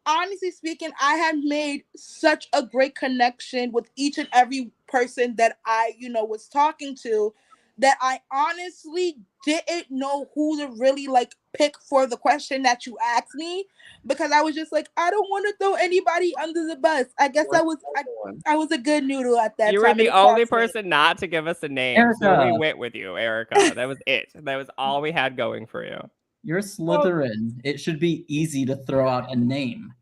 honestly speaking, I had made such a great connection with each and every person that I, was talking to, that I honestly didn't know who to really pick for the question that you asked me, because I was just like, I don't want to throw anybody under the bus. I guess I was a good noodle at that time. You were the only person not to give us a name, Erica. so we went with you, Erica. That was it. That was all we had going for you. You're Slytherin. It should be easy to throw out a name.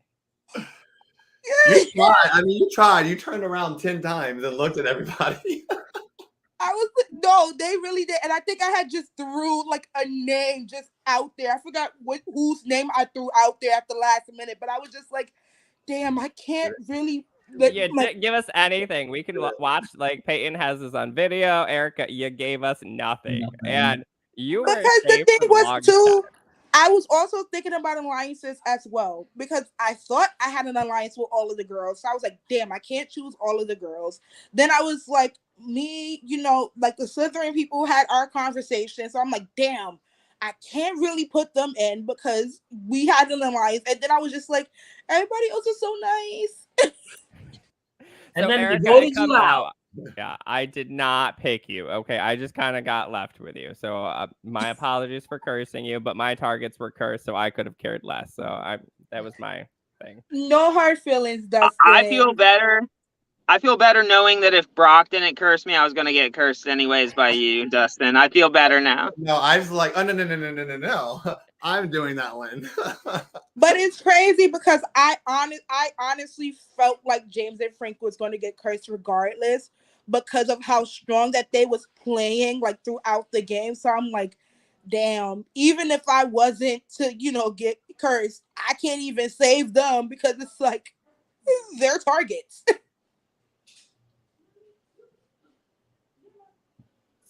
You tried. I mean, you tried. You turned around 10 times and looked at everybody. No, they really did. And I think I had just threw a name just out there. I forgot whose name I threw out there at the last minute, but I was just like, damn, I can't really. Give us anything. We can watch. Peyton has this on video. Erica, you gave us nothing. And you were because the thing was too. I was also thinking about alliances as well, because I thought I had an alliance with all of the girls. So I was like, damn, I can't choose all of the girls. Then I was like, the Slytherin people had our conversation. So I'm like, damn, I can't really put them in because we had an alliance. And then I was just like, everybody else is so nice. And so then Erica, they voted you out. Yeah, I did not pick you. Okay, I just kind of got left with you. So my apologies for cursing you, but my targets were cursed, so I could have cared less. So that was my thing. No hard feelings, Dustin. I feel better. I feel better knowing that if Brock didn't curse me, I was going to get cursed anyways by you, Dustin. I feel better now. No, I was like, oh, no. I'm doing that one. But it's crazy because I honestly felt like James and Frank was going to get cursed regardless, because of how strong that they was playing throughout the game. So I'm like, damn, even if I wasn't to, get cursed, I can't even save them because it's like their targets.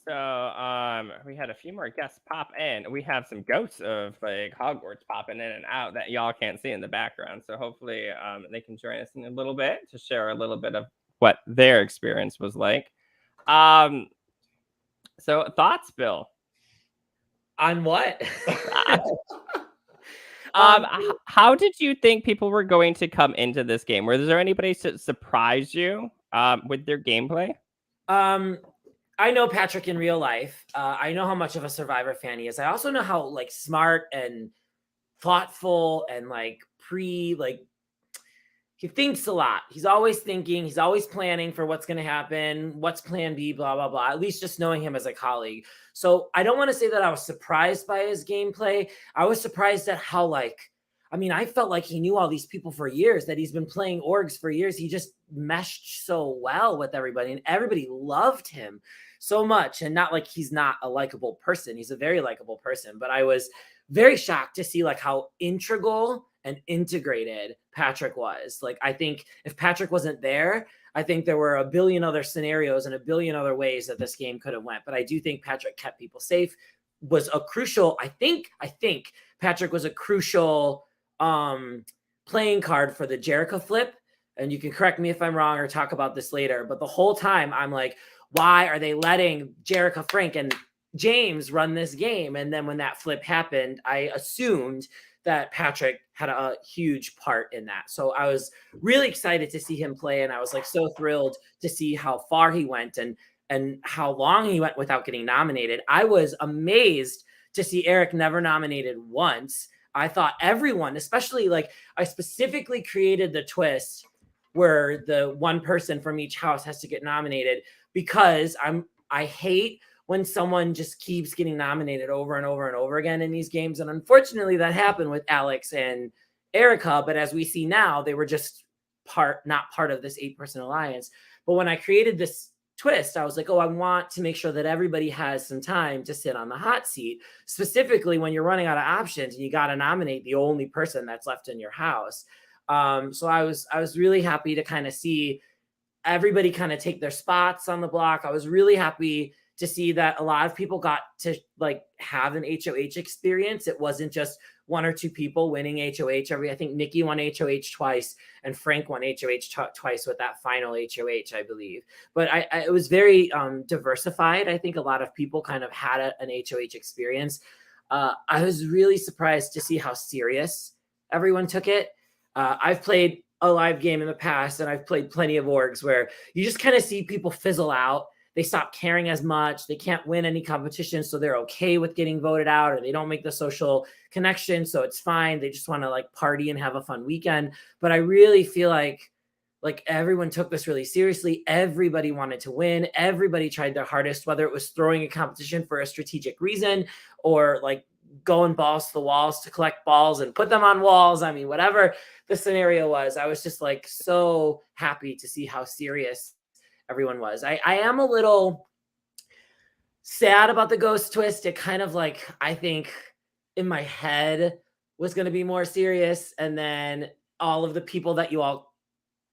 So we had a few more guests pop in. We have some ghosts of Hogwarts popping in and out that y'all can't see in the background. So hopefully they can join us in a little bit to share a little bit of what their experience was like. So thoughts, Bill? On what? How did you think people were going to come into this game? Was there anybody to surprise you with their gameplay? I know Patrick in real life. I know how much of a Survivor fan he is. I also know how smart and thoughtful and he thinks a lot. He's always thinking. He's always planning for what's going to happen. What's plan B, blah, blah, blah. At least just knowing him as a colleague. So I don't want to say that I was surprised by his gameplay. I was surprised at how I felt like he knew all these people for years, that he's been playing orgs for years. He just meshed so well with everybody, and everybody loved him so much. And not like he's not a likable person. He's a very likable person, but I was very shocked to see like how integral and integrated Patrick was. Like, I think if Patrick wasn't there, I think there were a billion other scenarios and a billion other ways that this game could have went. But I do think Patrick kept people safe, was a crucial, I think Patrick was a crucial playing card for the Jericho flip. And you can correct me if I'm wrong or talk about this later. But the whole time I'm like, why are they letting Jericho, Frank, and James run this game? And then when that flip happened, I assumed that Patrick had a huge part in that. So I was really excited to see him play. And I was like so thrilled to see how far he went and how long he went without getting nominated. I was amazed to see Eric never nominated once. I thought everyone, especially like I specifically created the twist where the one person from each house has to get nominated because I hate when someone just keeps getting nominated over and over and over again in these games. And unfortunately that happened with Alex and Erica, but as we see now, they were just not part of this 8-person alliance. But when I created this twist, I was like, oh, I want to make sure that everybody has some time to sit on the hot seat, specifically when you're running out of options and you got to nominate the only person that's left in your house. So I was really happy to kind of see everybody kind of take their spots on the block. I was really happy to see that a lot of people got to like have an HOH experience. It wasn't just one or two people winning HOH I think Nikki won HOH twice and Frank won HOH twice with that final HOH, I believe. But it was very diversified. I think a lot of people kind of had an HOH experience. I was really surprised to see how serious everyone took it. I've played a live game in the past and I've played plenty of orgs where you just kind of see people fizzle out. They stop caring as much. They can't win any competition, so they're okay with getting voted out, or they don't make the social connection, so it's fine. They just want to like party and have a fun weekend. But I really feel like everyone took this really seriously. Everybody wanted to win. Everybody tried their hardest, whether it was throwing a competition for a strategic reason or like going balls to the walls to collect balls and put them on walls. I mean, whatever the scenario was, I was just like so happy to see how serious everyone was. I am a little sad about the ghost twist. It kind of like, I think in my head was going to be more serious. And then all of the people that you all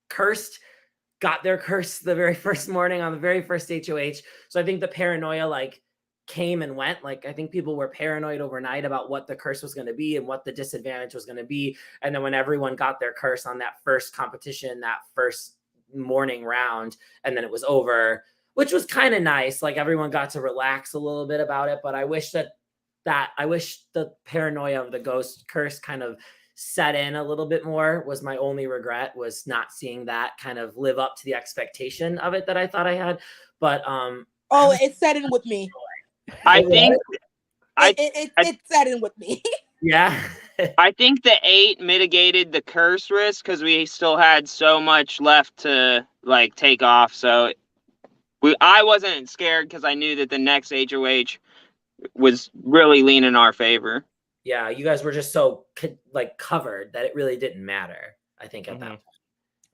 cursed got their curse the very first morning on the very first HOH. So I think the paranoia like came and went. Like, I think people were paranoid overnight about what the curse was going to be and what the disadvantage was going to be. And then when everyone got their curse on that first competition, that first morning round, and then it was over, which was kind of nice. Like everyone got to relax a little bit about it. But I wish that I wish the paranoia of the ghost curse kind of set in a little bit more. Was my only regret, was not seeing that kind of live up to the expectation of it that I thought I had. But it set in with me. I think it set in with me. Yeah. I think the 8 mitigated the curse risk because we still had so much left to like take off. So I wasn't scared because I knew that the next HOH was really leaning our favor. Yeah, you guys were just so like covered that it really didn't matter, I think, at that point.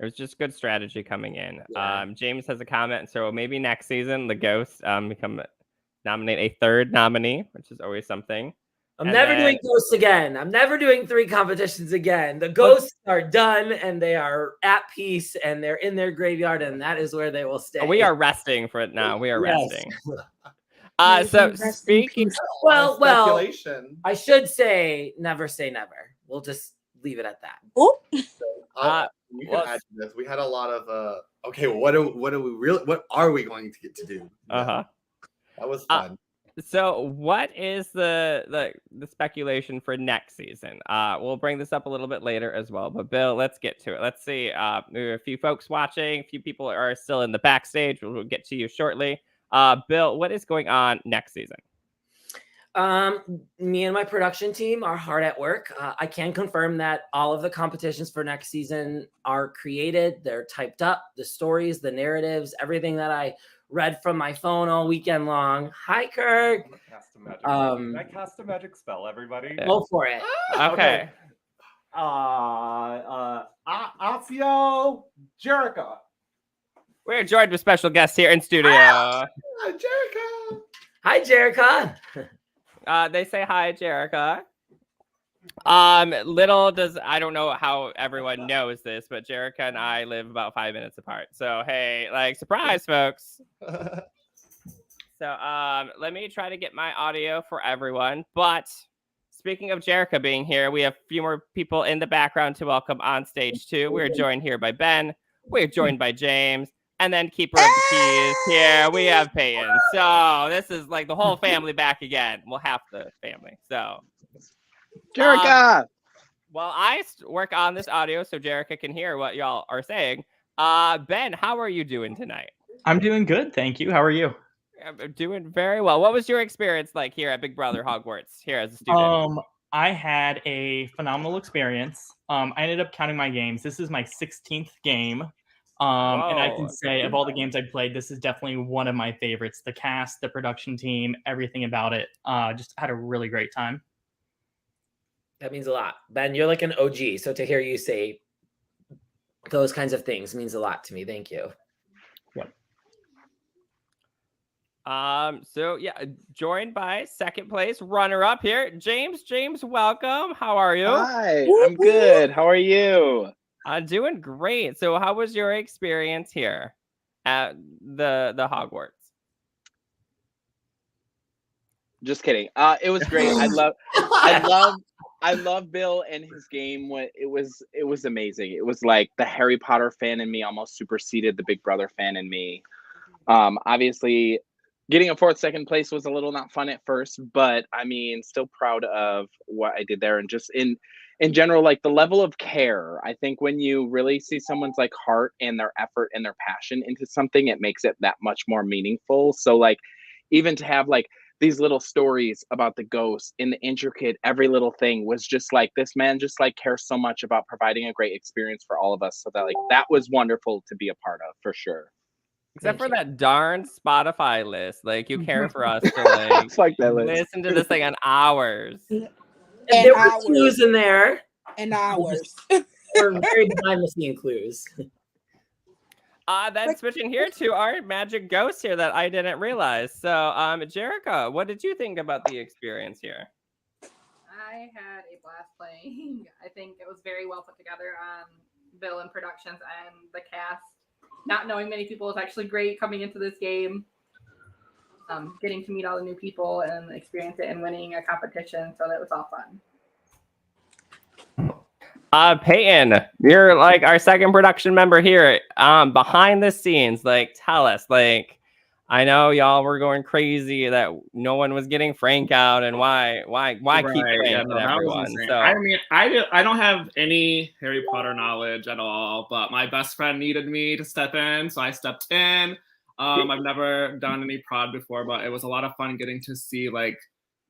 It was just good strategy coming in. Yeah. James has a comment. So maybe next season the ghosts nominate a third nominee, which is always something. I'm never doing ghosts again. I'm never doing 3 competitions again. The ghosts are done and they are at peace and they're in their graveyard, and that is where they will stay. We are resting for it now. We are resting. So speaking, well, speculation. I should say never say never. We'll just leave it at that. Oh, You can add to this. We had a lot of okay, what are we going to get to do? That was fun. So what is the speculation for next season? We'll bring this up a little bit later as well, but Bill, let's get to it. Let's see. There are a few folks watching. A few people are still in the backstage. We'll get to you shortly. Bill, what is going on next season? Me and my production team are hard at work. I can confirm that all of the competitions for next season are created. They're typed up, the stories, the narratives, everything that I read from my phone all weekend long. Hi, Kirk. Can I cast a magic spell, everybody? Go for it. Okay. Asio Jericho. We're joined with special guests here in studio. Jericho. Hi, Jerica. They say hi, Jerica. Little does I don't know how everyone knows this, but Jerica and I live about 5 minutes apart. So hey, like surprise, folks. So let me try to get my audio for everyone. But speaking of Jerica being here, we have a few more people in the background to welcome on stage too. We're joined here by Ben. We're joined by James. And then keeper of the keys here, we have Peyton. So this is like the whole family back again. Well, half the family. So Jerica! well, I work on this audio so Jerica can hear what y'all are saying. Ben, how are you doing tonight? I'm doing good, thank you. How are you? I'm doing very well. What was your experience like here at Big Brother Hogwarts here as a student? I had a phenomenal experience. I ended up counting my games. This is my 16th game. And I can say of all the games I played, this is definitely one of my favorites. The cast, the production team, everything about it. Just had a really great time. That means a lot. Ben, you're like an OG. So to hear you say those kinds of things means a lot to me. Thank you. So yeah, joined by second place runner-up here, James. James, welcome. How are you? Hi, I'm good. How are you? I'm doing great. So how was your experience here at the Hogwarts? Just kidding. It was great. I love Bill and his game. It was amazing. It was like the Harry Potter fan in me almost superseded the Big Brother fan in me. Obviously getting a second place was a little not fun at first, but I mean, still proud of what I did there. And just in general, like the level of care, I think when you really see someone's like heart and their effort and their passion into something, it makes it that much more meaningful. So like, even to have like these little stories about the ghosts and the intricate, every little thing was just like, this man just like cares so much about providing a great experience for all of us. So that like, that was wonderful to be a part of for sure. Except for that darn Spotify list. Like you care for us to like, Fuck that list. listen to this thing on hours. And there were clues in there. And hours. They're very behind the scene clues. Then switching here to our magic ghost here that I didn't realize. So, Jerica, what did you think about the experience here? I had a blast playing. I think it was very well put together on Bill and productions and the cast. Not knowing many people was actually great coming into this game. Getting to meet all the new people and experience it and winning a competition. So that was all fun. Peyton, you're like our second production member here. Behind the scenes, like tell us, like I know y'all were going crazy that no one was getting Frank out, and why keep Frank with everyone? So I mean, I don't have any Harry Potter knowledge at all, but my best friend needed me to step in, so I stepped in. I've never done any prod before, but it was a lot of fun getting to see like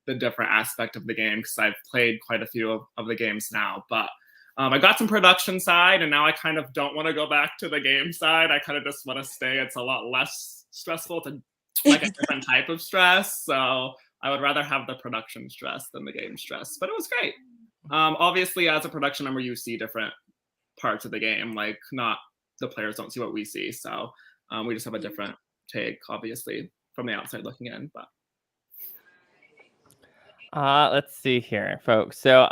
the different aspect of the game because I've played quite a few of the games now, but. I got some production side, and now I kind of don't want to go back to the game side. I kind of just want to stay. It's a lot less stressful to like a different type of stress. So I would rather have the production stress than the game stress. But it was great. Obviously, as a production member, you see different parts of the game. Like not the players don't see what we see. So we just have a different take, obviously, from the outside looking in. But let's see here, folks. So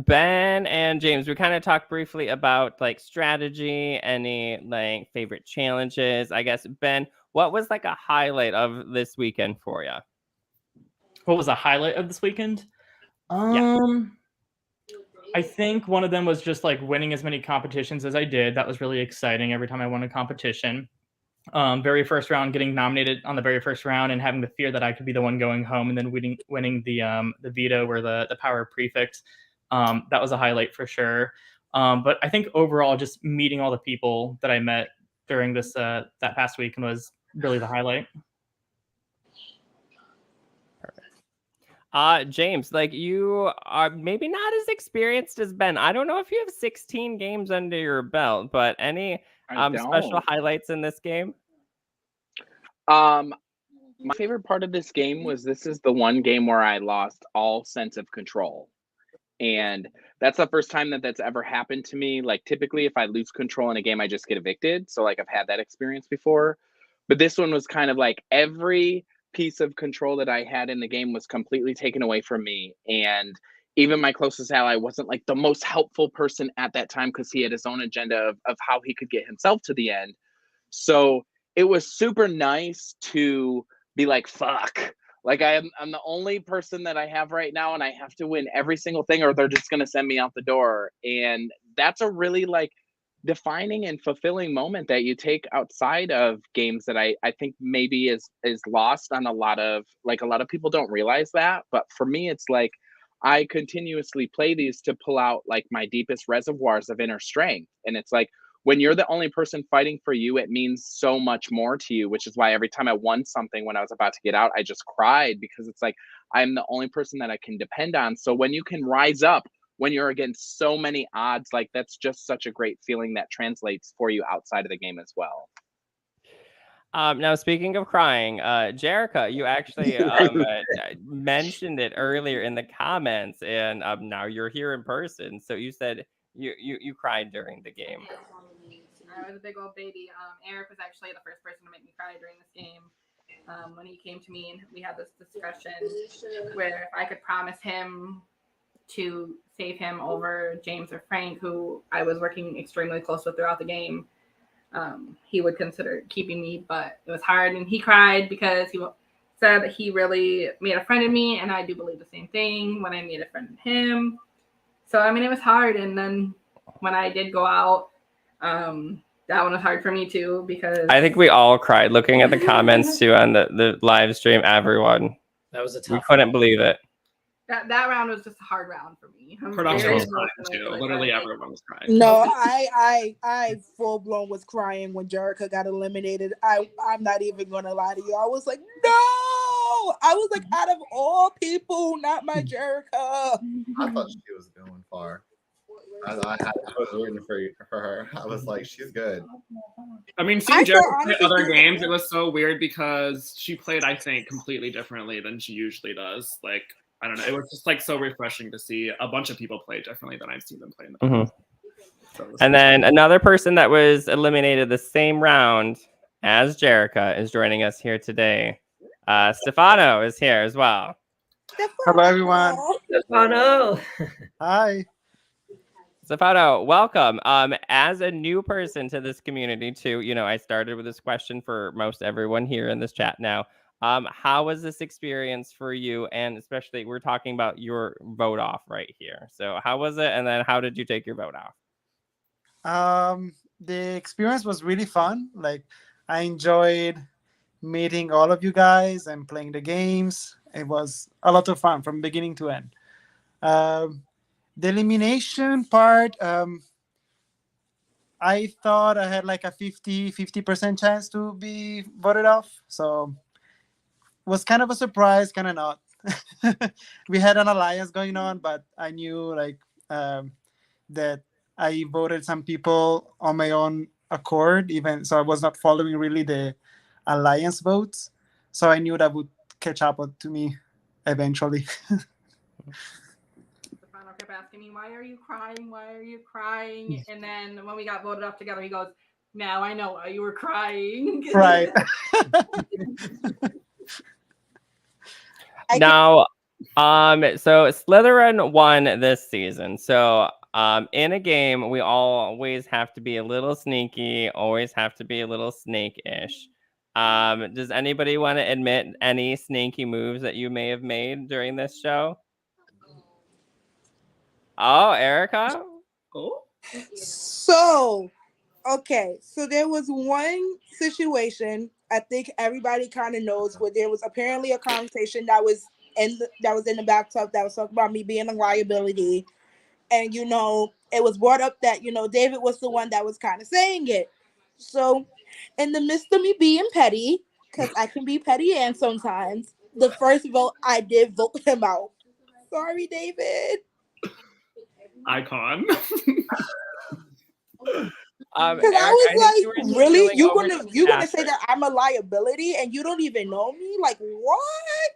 Ben and James, we kind of talked briefly about like strategy, any like favorite challenges. I guess Ben, what was like a highlight of this weekend for you? What was a highlight of this weekend? Yeah. I think one of them was just like winning as many competitions as I did. That was really exciting every time I won a competition. Very first round, getting nominated on the very first round and having the fear that I could be the one going home, and then winning the veto or the power prefix. That was a highlight for sure. But I think overall, just meeting all the people that I met during this that past weekend was really the highlight. James, like you are maybe not as experienced as Ben. I don't know if you have 16 games under your belt, but any special don't. highlights in this game? My favorite part of this game was this is the one game where I lost all sense of control. And that's the first time that that's ever happened to me. Like typically if I lose control in a game, I just get evicted. So like I've had that experience before. But this one was kind of like every piece of control that I had in the game was completely taken away from me. And even my closest ally wasn't like the most helpful person at that time because he had his own agenda of how he could get himself to the end. So it was super nice to be like, fuck. Like I'm the only person that I have right now and I have to win every single thing or they're just going to send me out the door. And that's a really like defining and fulfilling moment that you take outside of games that I think maybe is lost on a lot of people don't realize that. But for me, it's like I continuously play these to pull out like my deepest reservoirs of inner strength. And it's like, when you're the only person fighting for you, it means so much more to you, which is why every time I won something when I was about to get out, I just cried because it's like, I'm the only person that I can depend on. So when you can rise up, when you're against so many odds, like that's just such a great feeling that translates for you outside of the game as well. Now, speaking of crying, Jerica, you actually mentioned it earlier in the comments, and now you're here in person. So you said you cried during the game. I was a big old baby. Eric was actually the first person to make me cry during this game. When he came to me and we had this discussion where if I could promise him to save him over James or Frank, who I was working extremely close with throughout the game, he would consider keeping me, but it was hard. And he cried because he said that he really made a friend in me, and I do believe the same thing when I made a friend in him. So, I mean, it was hard. And then when I did go out, that one was hard for me too, because I think we all cried looking at the comments too on the live stream. Everyone, that was a tough. We couldn't believe it. That round was just a hard round for me. Production was crying too. Literally everyone was crying. No, I full blown was crying when Jerica got eliminated. I'm not even gonna lie to you. I was like, no. I was like, out of all people, not my Jerica. I thought she was going far. I was rooting for her. I was like, she's good. I mean, seeing Jerica play other games, it was so weird because she played, I think, completely differently than she usually does. Like, I don't know. It was just like so refreshing to see a bunch of people play differently than I've seen them play in the past. So and then another person that was eliminated the same round as Jerica is joining us here today. Stefano is here as well. Hello, everyone. Stefano. Hi. Stefano, welcome. As a new person to this community too, I started with this question for most everyone here in this chat now. How was this experience for you? And especially we're talking about your vote off right here. So how was it? And then how did you take your vote off? The experience was really fun. Like I enjoyed meeting all of you guys and playing the games. It was a lot of fun from beginning to end. The elimination part, I thought I had like a 50% chance to be voted off. So it was kind of a surprise, kind of not. We had an alliance going on, but I knew like that I voted some people on my own accord, even so I was not following really the alliance votes. So I knew that would catch up to me eventually. Kept asking me, why are you crying? Why are you crying? And then when we got voted off together, he goes, now I know why you were crying. Right. Now, so Slytherin won this season. So in a game, we always have to be a little sneaky, always have to be a little snake-ish. Does anybody want to admit any sneaky moves that you may have made during this show? Oh, Erica? Oh. So, okay. So there was one situation I think everybody kind of knows where there was apparently a conversation that was in the bathtub that was talking about me being a liability. And, it was brought up that, David was the one that was kind of saying it. So in the midst of me being petty, because I can be petty and sometimes, the first vote, I did vote him out. Sorry, David. Icon. Because Eric, I I think you was were like, really? spilling You over gonna to say Patrick. that I'm a liability and you don't even know me? Like what?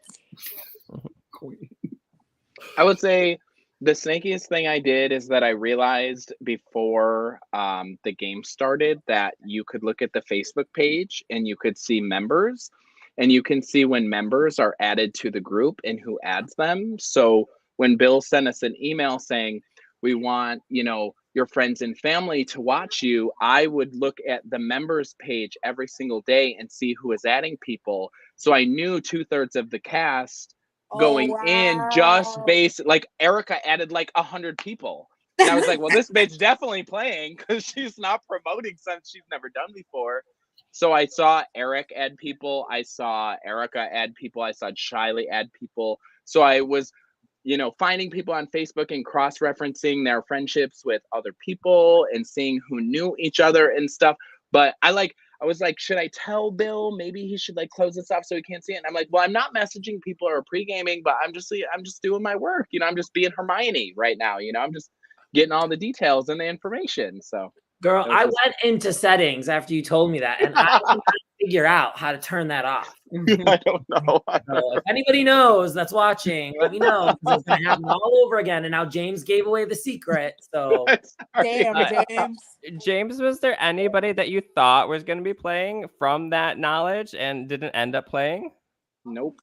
I would say the snakiest thing I did is that I realized before the game started that you could look at the Facebook page and you could see members, and you can see when members are added to the group and who adds them. So when Bill sent us an email saying, we want, your friends and family to watch you, I would look at the members page every single day and see who is adding people. So I knew 2/3 of the cast going in just based, like Erica added like 100 people. And I was like, well, this bitch definitely playing because she's not promoting since she's never done before. So I saw Eric add people. I saw Erica add people. I saw Shiley add people. So I was, finding people on Facebook and cross-referencing their friendships with other people and seeing who knew each other and stuff. But I was like, should I tell Bill? Maybe he should like close this up so he can't see it. And I'm like, well, I'm not messaging people or pre-gaming, but I'm just doing my work. I'm just being Hermione right now. I'm just getting all the details and the information. So Girl, I went into settings after you told me that, and I couldn't figure out how to turn that off. I don't know. So if anybody knows that's watching, let me know, because it's going to happen all over again. And now James gave away the secret. So damn, James. James, was there anybody that you thought was going to be playing from that knowledge and didn't end up playing? Nope.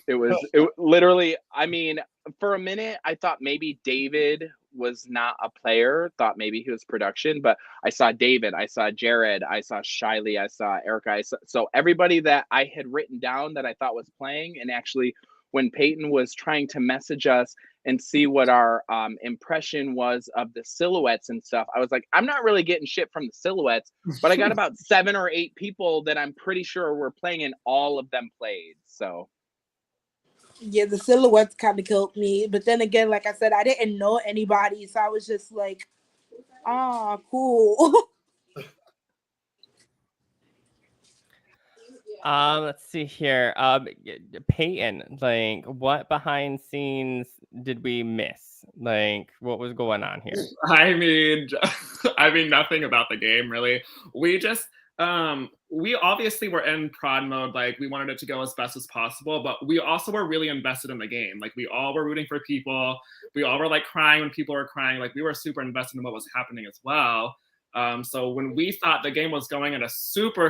It literally, I mean, for a minute, I thought maybe David was not a player, thought maybe he was production, but I saw David, I saw Jared, I saw Shiley, I saw Erica. So everybody that I had written down that I thought was playing, and actually when Peyton was trying to message us and see what our impression was of the silhouettes and stuff, I was like, I'm not really getting shit from the silhouettes, but I got about 7 or 8 people that I'm pretty sure were playing, and all of them played. So yeah, the silhouettes kind of killed me. But then again, like I said, I didn't know anybody, so I was just like, cool. Let's see here. Peyton, like, what behind scenes did we miss? Like, what was going on here? I mean, nothing about the game really. We just, we obviously were in prod mode. Like, we wanted it to go as best as possible, but we also were really invested in the game. Like, we all were rooting for people. We all were like crying when people were crying. Like, we were super invested in what was happening as well. So when we thought the game was going in a super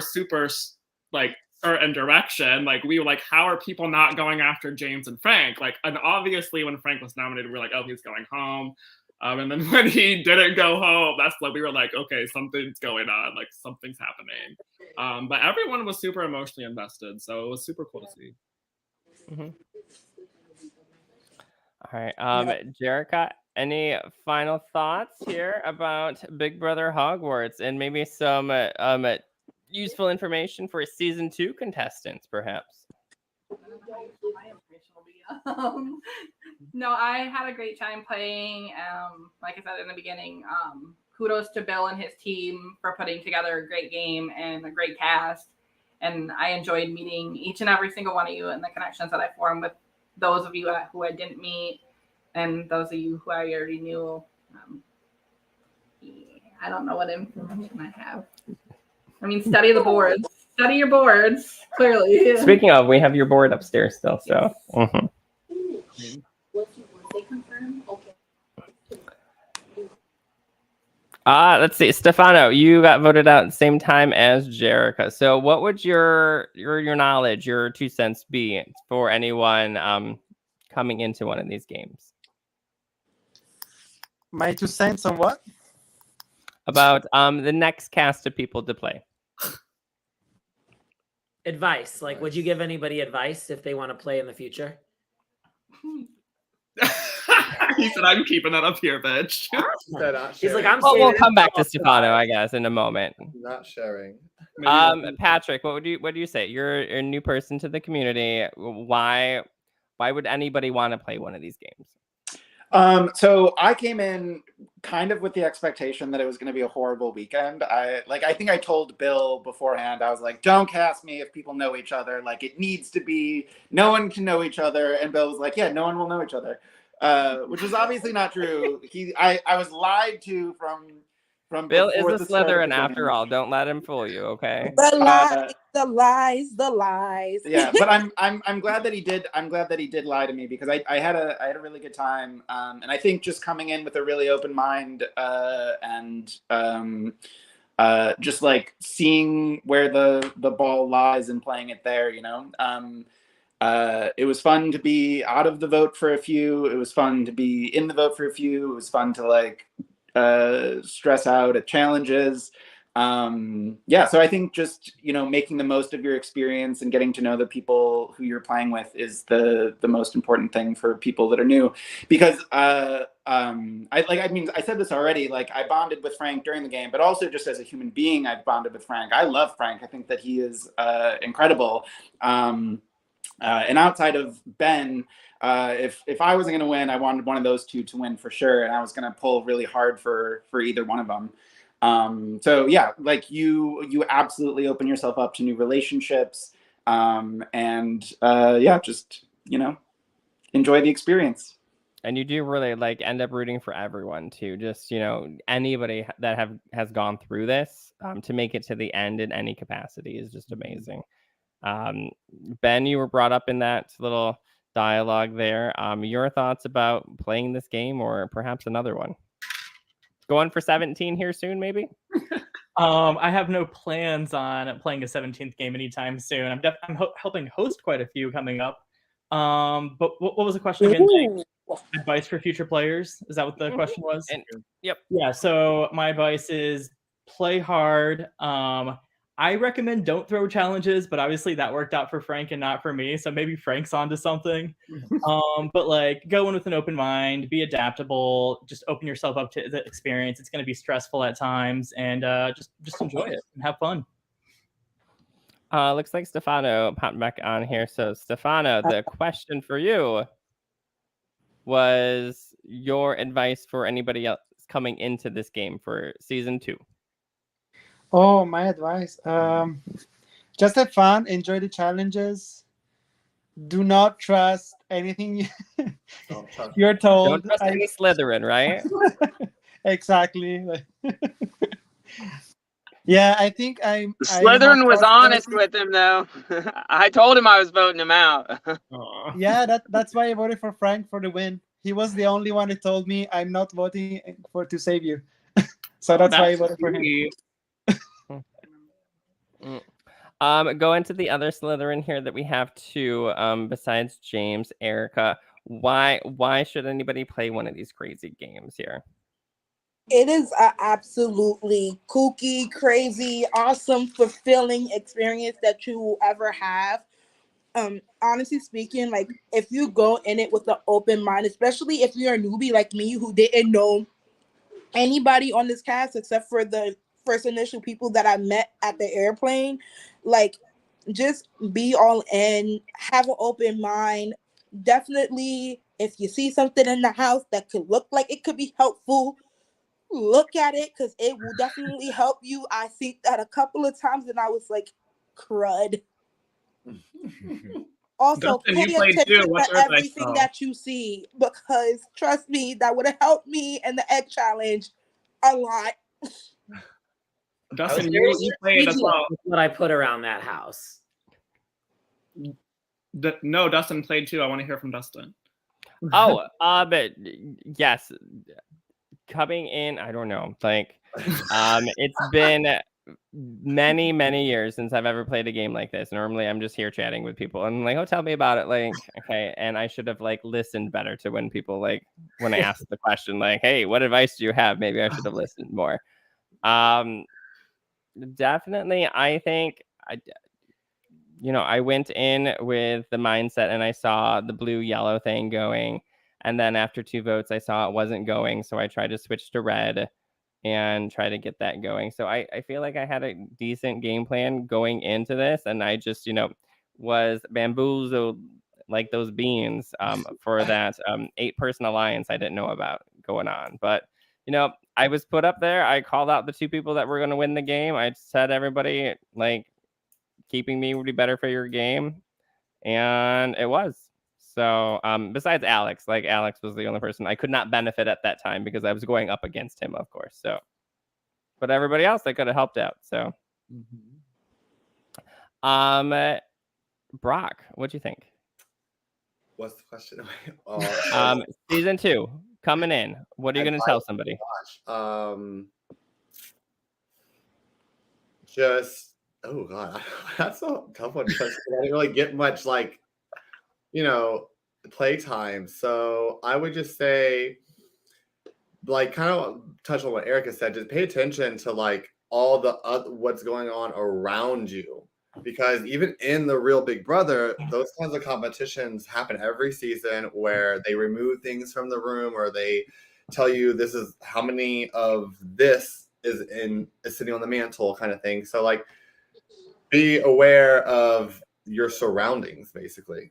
like certain direction, like we were like, how are people not going after James and Frank? Like, and obviously when Frank was nominated, we were like, oh, he's going home. And then when he didn't go home, that's like, we were like, okay, something's going on, like something's happening. But everyone was super emotionally invested, so it was super cool to see. Mm-hmm. All right, Jerica, any final thoughts here about Big Brother Hogwarts and maybe some useful information for season 2 contestants, perhaps? No, I had a great time playing. Like I said in the beginning, kudos to Bill and his team for putting together a great game and a great cast. And I enjoyed meeting each and every single one of you and the connections that I formed with those of you who I didn't meet and those of you who I already knew. I don't know what information I have. I mean, study the boards. Study your boards, clearly. Speaking of, we have your board upstairs still, so. Mm-hmm. Let's see, Stefano, you got voted out at the same time as Jerica. So what would your knowledge, your 2 cents be for anyone coming into one of these games? My 2 cents on what? About the next cast of people to play. Advice. Like, would you give anybody advice if they want to play in the future? He said, I'm keeping that up here, bitch. He's like, I'm well, we'll come back to Stefano, I guess, in a moment. Not sharing. Patrick, what do you say? You're a new person to the community. Why would anybody want to play one of these games? So I came in kind of with the expectation that it was going to be a horrible weekend. I think I told Bill beforehand, I was like, don't cast me if people know each other. Like, it needs to be, no one can know each other. And Bill was like, yeah, no one will know each other. Which is obviously not true. I was lied to from Bill is before a the start of the Slytherin after game. all. Don't let him fool you, okay? The lies, the lies, the lies. Yeah, but I'm glad that he did. I'm glad that he did lie to me, because I had a really good time, and I think just coming in with a really open mind, and just like seeing where the ball lies and playing it there, you know. It was fun to be out of the vote for a few. It was fun to be in the vote for a few. It was fun to like stress out at challenges. Yeah, so I think just, you know, making the most of your experience and getting to know the people who you're playing with is the most important thing for people that are new, because I said this already, like I bonded with Frank during the game, but also just as a human being, I've bonded with Frank. I love Frank. I think that he is incredible. And outside of Ben, if I wasn't going to win, I wanted one of those two to win for sure, and I was going to pull really hard for either one of them. So yeah, like you absolutely open yourself up to new relationships, and yeah, just, you know, enjoy the experience. And you do really like end up rooting for everyone too. Just, you know, anybody that has gone through this, to make it to the end in any capacity is just amazing. Ben, you were brought up in that little dialogue there. Your thoughts about playing this game, or perhaps another one? Going for 17 here soon, maybe? I have no plans on playing a 17th game anytime soon. I'm helping host quite a few coming up. But what was the question again? Advice for future players? Is that what the question was? Yep. Yeah, so my advice is play hard. I recommend don't throw challenges, but obviously that worked out for Frank and not for me, so maybe Frank's onto something. But like, go in with an open mind, be adaptable, just open yourself up to the experience. It's going to be stressful at times, and just enjoy it and have fun. Looks like Stefano popped back on here. So Stefano, the question for you was your advice for anybody else coming into this game for season 2. Oh, my advice. Just have fun, enjoy the challenges. Do not trust anything you're told. Don't trust any Slytherin, right? Exactly. Yeah, I think Slytherin was honest with him, though. I told him I was voting him out. Yeah, that's why I voted for Frank for the win. He was the only one who told me I'm not voting to save you. So that's why I voted for him. Go into the other Slytherin here that we have too, besides James, Erica. Why should anybody play one of these crazy games here? It is an absolutely kooky, crazy, awesome, fulfilling experience that you will ever have. Honestly speaking, like if you go in it with an open mind, especially if you're a newbie like me who didn't know anybody on this cast except for the first initial people that I met at the airplane, like just be all in, have an open mind. Definitely, if you see something in the house that could look like it could be helpful, look at it, because it will definitely help you. I see that a couple of times and I was like, crud. Also, Dustin, you pay played attention too. What's to your advice, everything though? that you see, because trust me, that would have helped me in the egg challenge a lot. Dustin, very you played as well. What I put around that house. No, Dustin played too. I want to hear from Dustin. Oh, but yes, coming in, I don't know, like, it's been many years since I've ever played a game like this. Normally I'm just here chatting with people and I'm like, oh, tell me about it. Like, okay. And I should have like listened better to when people, like, when I asked the question, like, hey, what advice do you have? Maybe I should have listened more. Definitely, I think I went in with the mindset and I saw the blue yellow thing going, and then after 2 votes I saw it wasn't going, so I tried to switch to red and try to get that going. So I feel like I had a decent game plan going into this, and I just was bamboozled like those beans for that 8-person alliance I didn't know about going on. But you know, I was put up there. I called out the 2 people that were going to win the game. I said everybody like keeping me would be better for your game, and it was. So besides Alex, like Alex was the only person I could not benefit at that time because I was going up against him, of course. So, but everybody else I could have helped out. So, Brock, what'd you think? What's the question? Season 2 coming in. What are you going to tell somebody? Just oh god, that's a tough one because I didn't really get much like playtime. So I would just say, like, kind of touch on what Erica said. Just pay attention to like all the what's going on around you, because even in the real Big Brother, those kinds of competitions happen every season where they remove things from the room or they tell you this is how many of this is sitting on the mantle, kind of thing. So like, be aware of your surroundings, basically.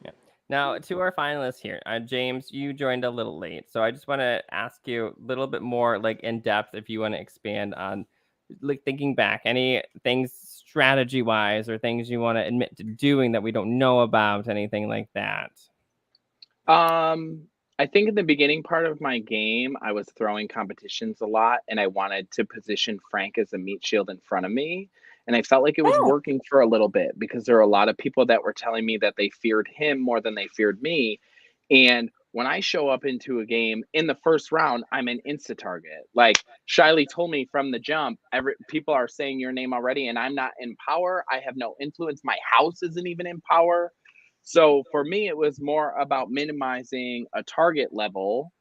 Yeah. Now to our finalists here, James, you joined a little late, so I just want to ask you a little bit more, like in depth, if you want to expand on, like thinking back, any things strategy wise or things you want to admit to doing that we don't know about, anything like that. I think in the beginning part of my game, I was throwing competitions a lot, and I wanted to position Frank as a meat shield in front of me. And I felt like it was working for a little bit because there were a lot of people that were telling me that they feared him more than they feared me. And when I show up into a game in the first round, I'm an insta target. Like Shiley told me from the jump, people are saying your name already, and I'm not in power. I have no influence. My house isn't even in power. So for me, it was more about minimizing a target level.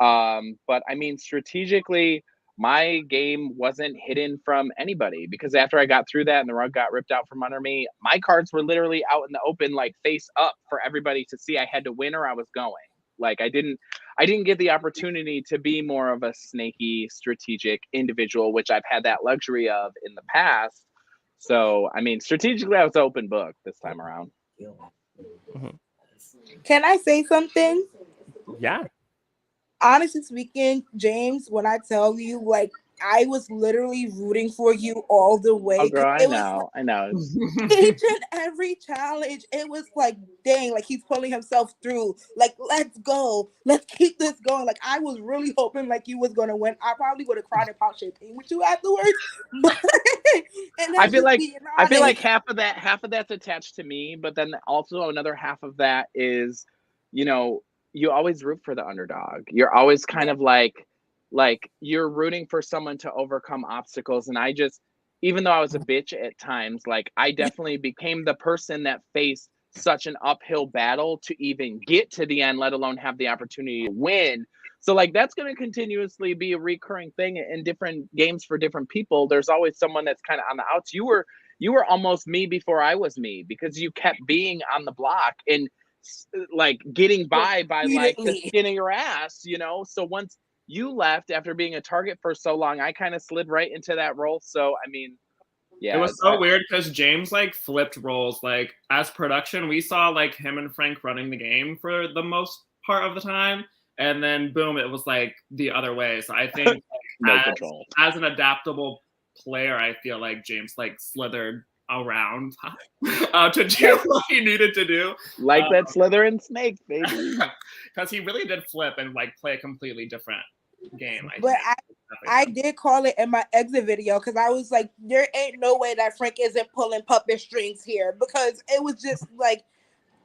But I mean, strategically, my game wasn't hidden from anybody because after I got through that and the rug got ripped out from under me, my cards were literally out in the open, like face up for everybody to see. I had to win or I was going. Like I didn't get the opportunity to be more of a snaky, strategic individual, which I've had that luxury of in the past. So, I mean, strategically, I was open book this time around. Can I say something? Yeah. Honestly speaking, James, when I tell you, like, I was literally rooting for you all the way. Oh, girl, I It was know. I know. each and every challenge, it was like, dang, like he's pulling himself through. Like, let's go. Let's keep this going. Like, I was really hoping like you was gonna win. I probably would have cried and popped champagne with you afterwards. But and I feel like honest. half of that's attached to me, but then also another half of that is, you always root for the underdog. You're always kind of like you're rooting for someone to overcome obstacles. And I just, even though I was a bitch at times, like I definitely became the person that faced such an uphill battle to even get to the end, let alone have the opportunity to win. So like that's going to continuously be a recurring thing in different games for different people. There's always someone that's kind of on the outs. You were almost me before I was me because you kept being on the block and like getting by like the skin of your ass, So once you left after being a target for so long, I kind of slid right into that role. So I mean, yeah, it was so weird because James like flipped roles. Like as production, we saw like him and Frank running the game for the most part of the time, and then boom, it was like the other way. So I think as an adaptable player, I feel like James like slithered around to do what he needed to do, like that Slytherin snake, baby. Because he really did flip and like play a completely different game. I did call it in my exit video because I was like, there ain't no way that Frank isn't pulling puppet strings here, because it was just like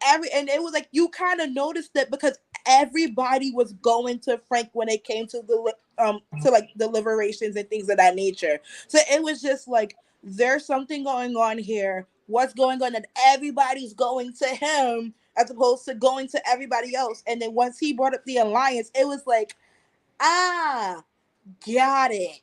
and it was like you kind of noticed it because everybody was going to Frank when it came to the deliberations and things of that nature. So it was just like, there's something going on here. What's going on? And everybody's going to him as opposed to going to everybody else. And then once he brought up the alliance, it was like, got it.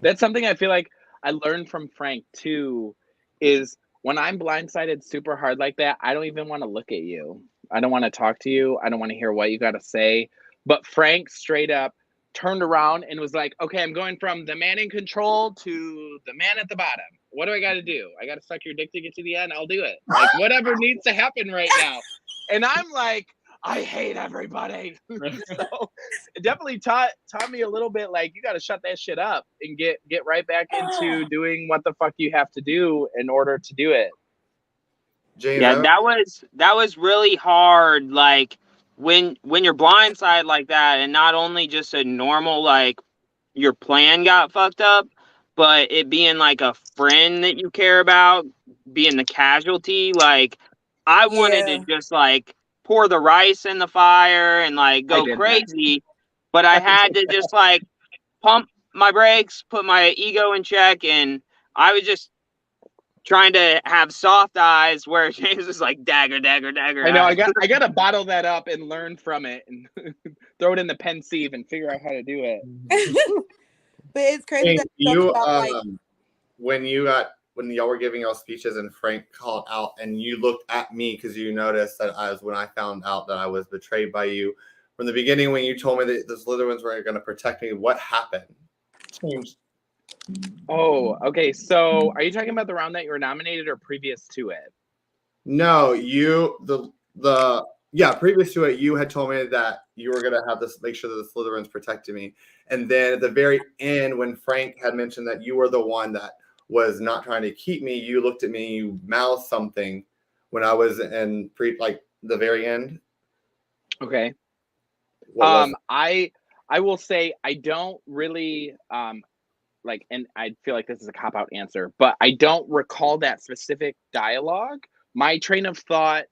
That's something I feel like I learned from Frank too, is when I'm blindsided super hard like that, I don't even want to look at you. I don't want to talk to you. I don't want to hear what you got to say. But Frank straight up turned around and was like, okay, I'm going from the man in control to the man at the bottom. What do I got to do? I got to suck your dick to get to the end. I'll do it. Like whatever needs to happen right now. And I'm like, I hate everybody. So it definitely taught me a little bit. Like you got to shut that shit up and get right back into doing what the fuck you have to do in order to do it. James, Yeah, that was really hard. Like when you're blindsided like that, and not only just a normal like your plan got fucked up, but it being like a friend that you care about being the casualty. Like I wanted to just like pour the rice in the fire and like go crazy, but I had to just like pump my brakes, put my ego in check, and I was just trying to have soft eyes where James was like dagger. I know. I got to bottle that up and learn from it and throw it in the pensieve and figure out how to do it. But it's crazy Hey, that you talk about, like, when y'all were giving y'all speeches and Frank called out and you looked at me because you noticed that when I found out that I was betrayed by you from the beginning when you told me that the Slytherins were going to protect me. What happened? Changed. Oh, okay. So are you talking about the round that you were nominated or previous to it? No, previous to it, you had told me that you were gonna have this, make sure that the Slytherins protected me, and then at the very end, when Frank had mentioned that you were the one that was not trying to keep me, you looked at me, you mouthed something when I was in the very end. Okay. I will say I don't really and I feel like this is a cop-out answer, but I don't recall that specific dialogue. My train of thought,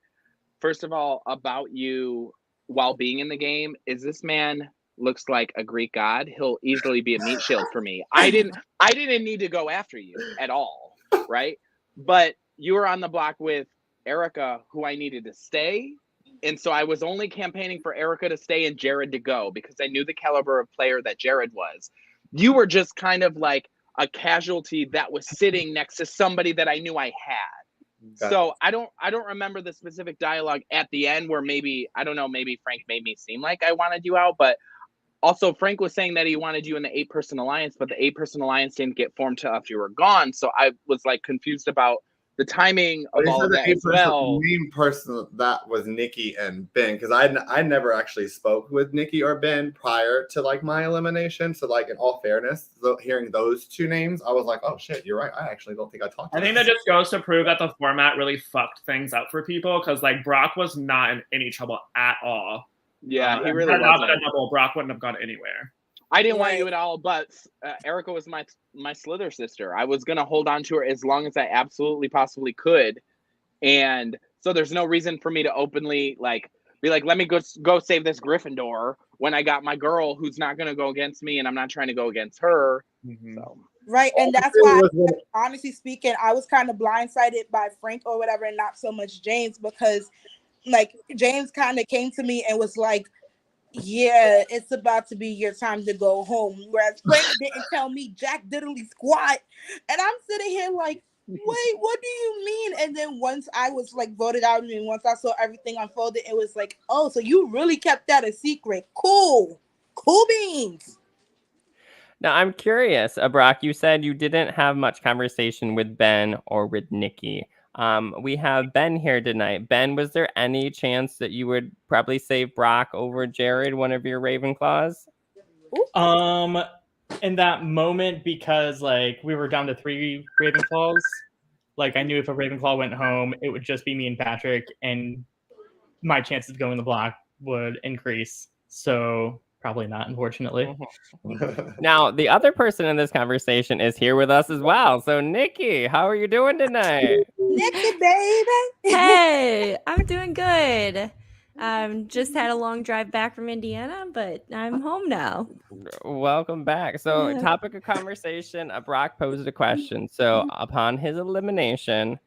first of all, about you while being in the game is this man looks like a Greek god. He'll easily be a meat shield for me. I didn't need to go after you at all, right? But you were on the block with Erica, who I needed to stay. And so I was only campaigning for Erica to stay and Jared to go because I knew the caliber of player that Jared was. You were just kind of like a casualty that was sitting next to somebody that I knew I had. Gotcha. So I don't remember the specific dialogue at the end where maybe Frank made me seem like I wanted you out, but also Frank was saying that he wanted you in the 8-person alliance, but the 8-person alliance didn't get formed till after you were gone. So I was like confused about the timing of all of that as well. The main person that was Nikki and Ben, because I never actually spoke with Nikki or Ben prior to like my elimination. So like in all fairness, hearing those two names, I was like, oh shit, you're right. I actually don't think I talked to I think that just goes to prove that the format really fucked things up for people because like Brock was not in any trouble at all. Yeah, he really had not been wasn't. a double, Brock wouldn't have gone anywhere. I didn't want you at all, but Erica was my Slither sister. I was gonna hold on to her as long as I absolutely possibly could, and so there's no reason for me to openly be like, let me go save this Gryffindor when I got my girl who's not gonna go against me, and I'm not trying to go against her. Mm-hmm. So. Right, and that's why, honestly speaking, I was kind of blindsided by Frank or whatever, and not so much James, because like James kind of came to me and was like, yeah, it's about to be your time to go home. Whereas Frank didn't tell me jack diddly squat. And I'm sitting here like, wait, what do you mean? And then once I was like voted out and once I saw everything unfolded, it was like, oh, so you really kept that a secret. Cool beans. Now, I'm curious, Brock, you said you didn't have much conversation with Ben or with Nikki. We have Ben here tonight. Ben, was there any chance that you would probably save Brock over Jared, one of your Ravenclaws? In that moment, because like we were down to 3 Ravenclaws, like I knew if a Ravenclaw went home, it would just be me and Patrick, and my chances of going the block would increase. So probably not, unfortunately. Now, the other person in this conversation is here with us as well. So, Nikki, how are you doing tonight? Nikki, baby. Hey, I'm doing good. Just had a long drive back from Indiana, but I'm home now. Welcome back. So, topic of conversation, Brock posed a question. So, upon his elimination,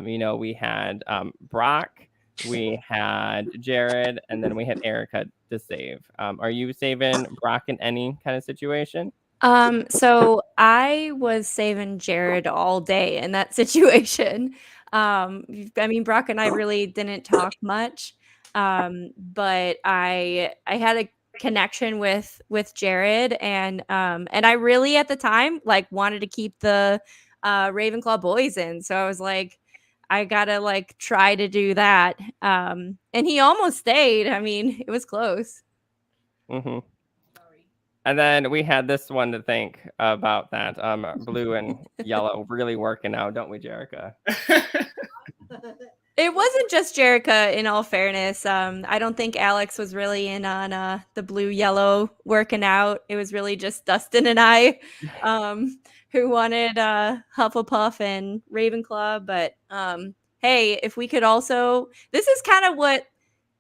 we had Brock, we had Jared, and then we had Erica to save. Are you saving Brock in any kind of situation? So I was saving Jared all day in that situation. I mean, Brock and I really didn't talk much, but I had a connection with Jared, and I really at the time like wanted to keep the Ravenclaw boys in. So I was like, I gotta like try to do that. And he almost stayed. I mean, it was close. Mm-hmm. And then we had this one to think about that. Blue and yellow really working out, don't we, Jerica? It wasn't just Jerica, in all fairness. I don't think Alex was really in on the blue-yellow working out. It was really just Dustin and I who wanted Hufflepuff and Ravenclaw. But hey, if we could also... This is kind of what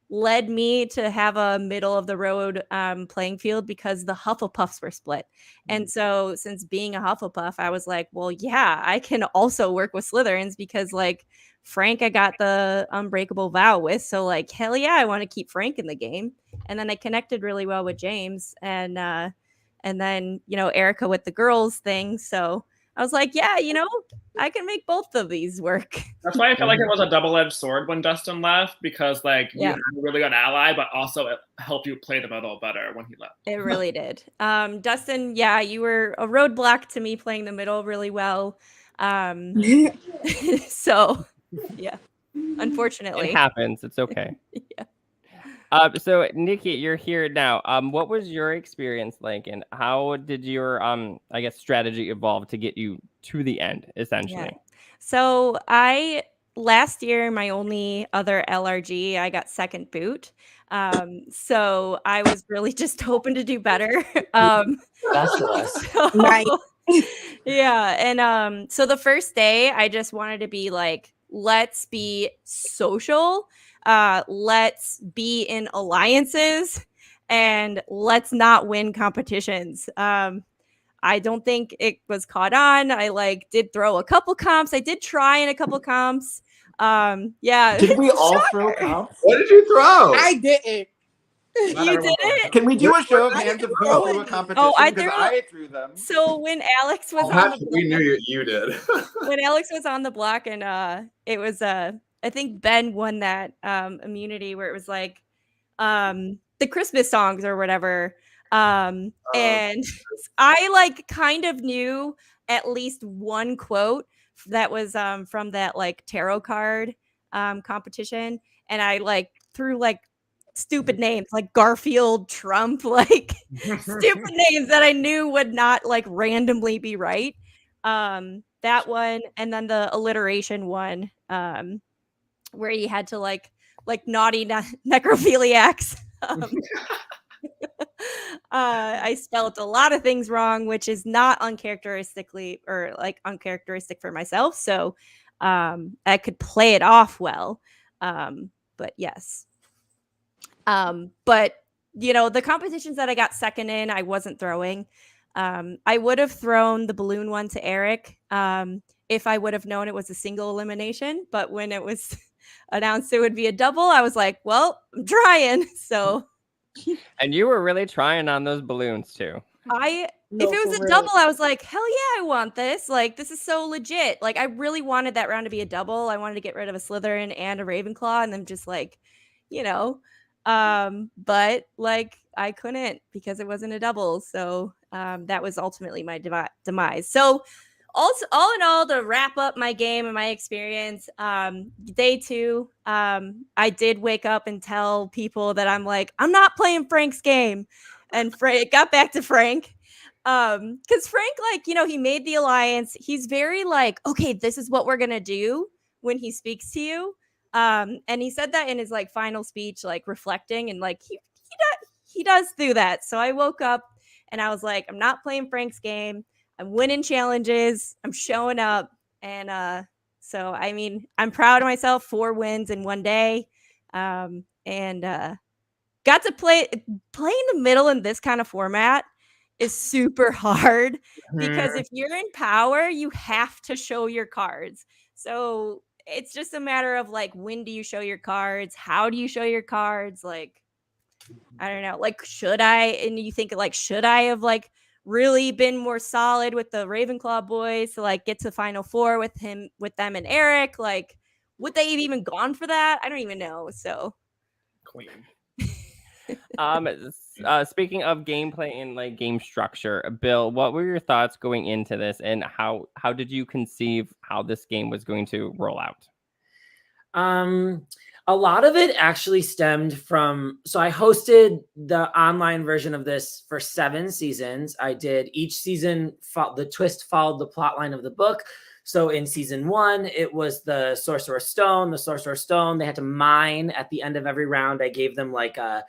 led me to have a middle-of-the-road playing field, because the Hufflepuffs were split. And so since being a Hufflepuff, I was like, well, yeah, I can also work with Slytherins, because like Frank, I got the Unbreakable Vow with. So like, hell yeah, I want to keep Frank in the game. And then I connected really well with James, and then, you know, Erica with the girls thing. So I was like, yeah, you know, I can make both of these work. That's why I felt like it was a double-edged sword when Dustin left, because like you had a really good ally, but also it helped you play the middle better when he left. It really did. Dustin, yeah, you were a roadblock to me playing the middle really well. So yeah, unfortunately. It happens. It's okay. Yeah. So Nikki, you're here now. What was your experience like, and how did your I guess strategy evolve to get you to the end, essentially? Yeah. So last year, my only other LRG, I got second boot. So I was really just hoping to do better. So, Nice. yeah. And so the first day, I just wanted to be like, let's be social. Let's be in alliances, and let's not win competitions. I don't think it was caught on. I like did throw a couple comps. I did try in a couple comps. Yeah. Did we all throw comps? What did you throw? I didn't. You did it? Can we do a show of hands of who threw a competition? Oh, I Because threw. I threw them. So when Alex was We knew you did. when Alex was on the block, and it was I think Ben won that immunity where it was like the Christmas songs or whatever. And I like kind of knew at least one quote that was from that like tarot card competition, and I like threw like stupid names like Garfield, Trump, like stupid names that I knew would not like randomly be right. That one, and then the alliteration one, where you had to like naughty necrophiliacs. I spelled a lot of things wrong, which is not uncharacteristic for myself. So I could play it off well. But yes. But you know, the competitions that I got second in, I wasn't throwing. I would have thrown the balloon one to Eric if I would have known it was a single elimination. But when it was announced it would be a double, I was like, well, I'm trying. So. And you were really trying on those balloons too. If it was a double, I was like, hell yeah, I want this. Like, this is so legit. Like, I really wanted that round to be a double. I wanted to get rid of a Slytherin and a Ravenclaw, and then just like, you know, but like I couldn't because it wasn't a double. So that was ultimately my demise. So also, all in all, to wrap up my game and my experience, day 2, I did wake up and tell people that I'm like, I'm not playing Frank's game. And Frank got back to Frank. Because Frank, like, you know, he made the alliance. He's very like, okay, this is what we're going to do when he speaks to you. And he said that in his like final speech, like reflecting, and like he does do that. So I woke up and I was like, I'm not playing Frank's game. I'm winning challenges. I'm showing up. And so, I mean, I'm proud of myself. 4 wins in one day. And got to play in the middle in this kind of format is super hard because if you're in power, you have to show your cards. So it's just a matter of like, when do you show your cards? How do you show your cards? Like, I don't know. Like, should I? And you think like, should I have like really been more solid with the Ravenclaw boys to like get to Final Four with them and Eric? Like, would they have even gone for that? I don't even know. So Queen. Speaking of gameplay and like game structure, Bill, what were your thoughts going into this, and how did you conceive how this game was going to roll out? A lot of it actually stemmed from, so I hosted the online version of this for 7 seasons. I did each season, the twist followed the plot line of the book. So in season 1, it was the Sorcerer Stone. The Sorcerer Stone, they had to mine at the end of every round. I gave them like a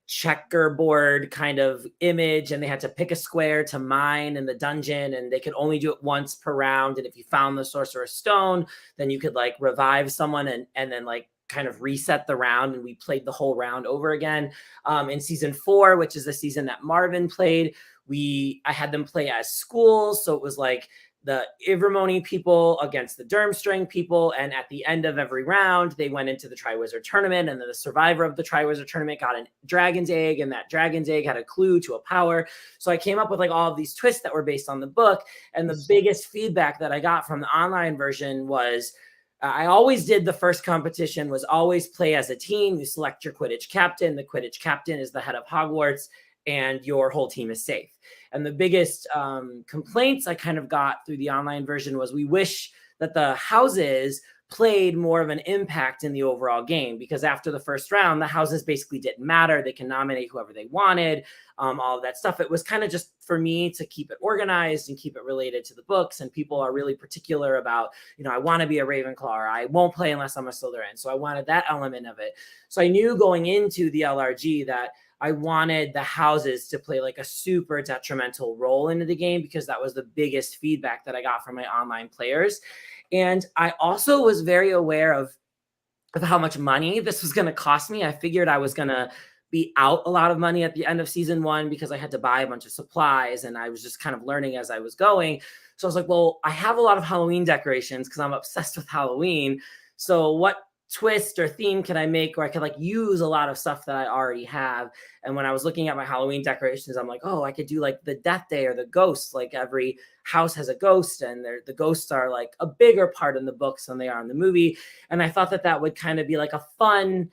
checkerboard kind of image, and they had to pick a square to mine in the dungeon, and they could only do it once per round. And if you found the Sorcerer's Stone, then you could like revive someone and then like kind of reset the round, and we played the whole round over again. In season 4, which is the season that Marvin played, I had them play as schools. So it was like the Ivermony people against the Durmstrang people. And at the end of every round, they went into the Triwizard Tournament, and then the survivor of the Triwizard Tournament got a dragon's egg, and that dragon's egg had a clue to a power. So I came up with like all of these twists that were based on the book. And the biggest feedback that I got from the online version was, I always did the first competition was always play as a team. You select your Quidditch captain. The Quidditch captain is the head of Hogwarts, and your whole team is safe. And the biggest complaints I kind of got through the online version was, we wish that the houses played more of an impact in the overall game, because after the first round, the houses basically didn't matter. They can nominate whoever they wanted, all of that stuff. It was kind of just for me to keep it organized and keep it related to the books. And people are really particular about, I want to be a Ravenclaw, or I won't play unless I'm a Slytherin. So I wanted that element of it. So I knew going into the LRG that I wanted the houses to play like a super detrimental role into the game, because that was the biggest feedback that I got from my online players. And I also was very aware of how much money this was going to cost me. I figured I was going to be out a lot of money at the end of season 1, because I had to buy a bunch of supplies, and I was just kind of learning as I was going. So I was like, well, I have a lot of Halloween decorations because I'm obsessed with Halloween. So what twist or theme can I make where I could like use a lot of stuff that I already have? And when I was looking at my Halloween decorations, I'm like, oh, I could do like the Death Day or the ghosts. Like every house has a ghost, and the ghosts are like a bigger part in the books than they are in the movie. And I thought that that would kind of be like a fun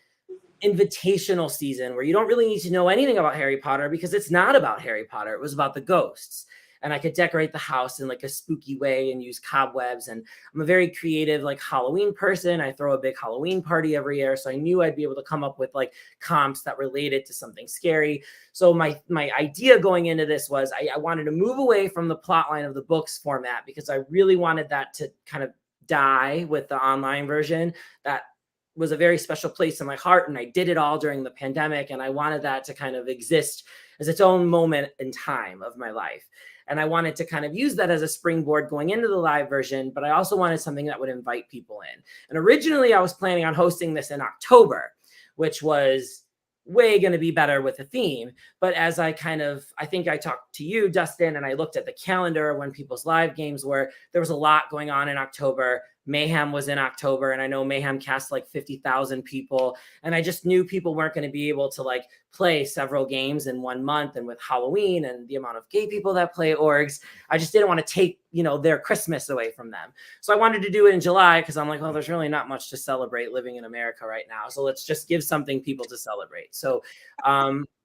invitational season where you don't really need to know anything about Harry Potter, because it's not about Harry Potter. It was about the ghosts. And I could decorate the house in like a spooky way and use cobwebs. And I'm a very creative, like Halloween person. I throw a big Halloween party every year. So I knew I'd be able to come up with like comps that related to something scary. So my idea going into this was I wanted to move away from the plot line of the books format, because I really wanted that to kind of die with the online version. That was a very special place in my heart. And I did it all during the pandemic. And I wanted that to kind of exist as its own moment in time of my life. And I wanted to kind of use that as a springboard going into the live version, but I also wanted something that would invite people in. And originally I was planning on hosting this in October, which was way going to be better with a theme. But as I think I talked to you, Dustin, and I looked at the calendar when people's live games were, there was a lot going on in October. Mayhem was in October, and I know Mayhem cast like 50,000 people. And I just knew people weren't going to be able to like play several games in 1 month. And with Halloween and the amount of gay people that play orgs, I just didn't want to take, their Christmas away from them. So I wanted to do it in July, because I'm like, well, there's really not much to celebrate living in America right now. So let's just give something people to celebrate. So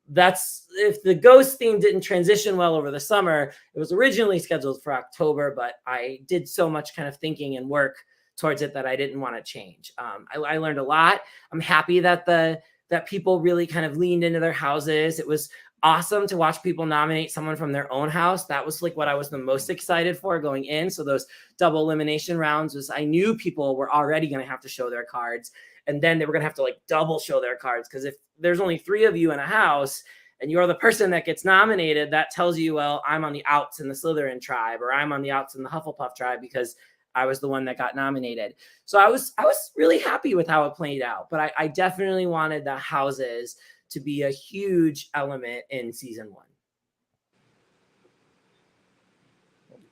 that's, if the ghost theme didn't transition well over the summer, it was originally scheduled for October, but I did so much kind of thinking and work towards it that I didn't want to change. I learned a lot. I'm happy that that people really kind of leaned into their houses. It was awesome to watch people nominate someone from their own house. That was like what I was the most excited for going in. So those double elimination rounds was, I knew people were already going to have to show their cards, and then they were going to have to like double show their cards. Because if there's only 3 of you in a house and you're the person that gets nominated, that tells you, well, I'm on the outs in the Slytherin tribe, or I'm on the outs in the Hufflepuff tribe, because I was the one that got nominated. So I was really happy with how it played out, but I definitely wanted the houses to be a huge element in season 1.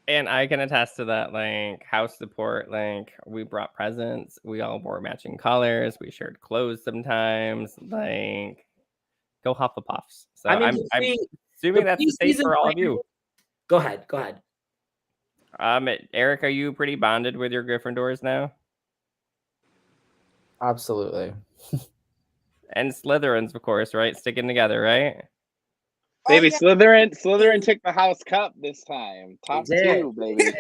And I can attest to that, like house support, like we brought presents, we all wore matching colors, we shared clothes sometimes, like go Hufflepuffs. So I'm assuming that's the same for all of you. Go ahead. Eric, are you pretty bonded with your Gryffindors now? Absolutely. And Slytherins, of course, right? Sticking together, right? Baby, Slytherin took the House Cup this time. Top did. 2, baby.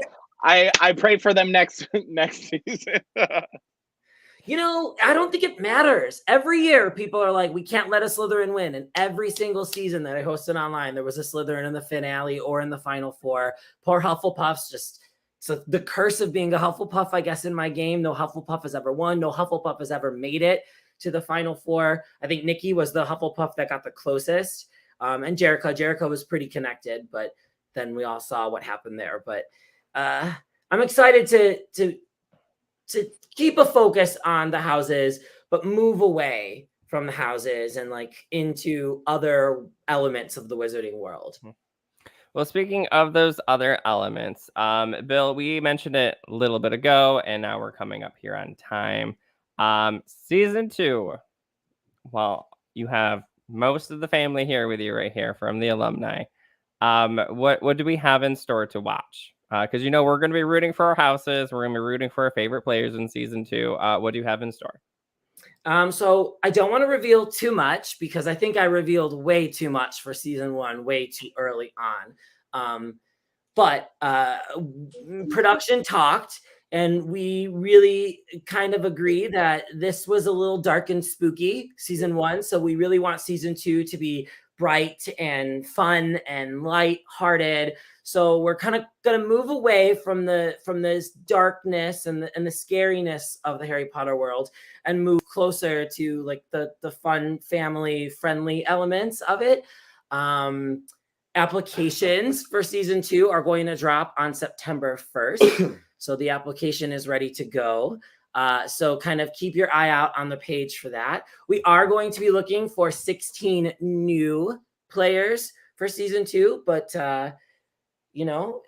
I pray for them next season. You know, I don't think it matters. Every year, people are like, we can't let a Slytherin win. And every single season that I hosted online, there was a Slytherin in the finale or in the final 4. Poor Hufflepuffs just... So the curse of being a Hufflepuff, I guess, in my game, no Hufflepuff has ever won. No Hufflepuff has ever made it to the final 4. I think Nikki was the Hufflepuff that got the closest. And Jericho was pretty connected, but then we all saw what happened there. But I'm excited to keep a focus on the houses, but move away from the houses and like into other elements of the wizarding world. Well, speaking of those other elements, Bill, we mentioned it a little bit ago, and now we're coming up here on time. Season 2. Well, you have most of the family here with you right here from the alumni. What do we have in store to watch? Because we're going to be rooting for our houses. We're going to be rooting for our favorite players in season 2. What do you have in store? So I don't want to reveal too much because I think I revealed way too much for season 1 way too early on. But production talked, and we really kind of agree that this was a little dark and spooky, season 1. So we really want season 2 to be bright and fun and light-hearted. So we're kind of going to move away from this darkness and the scariness of the Harry Potter world and move closer to like the fun, family-friendly elements of it. Applications for season 2 are going to drop on September 1st. So the application is ready to go. So kind of keep your eye out on the page for that. We are going to be looking for 16 new players for season 2, but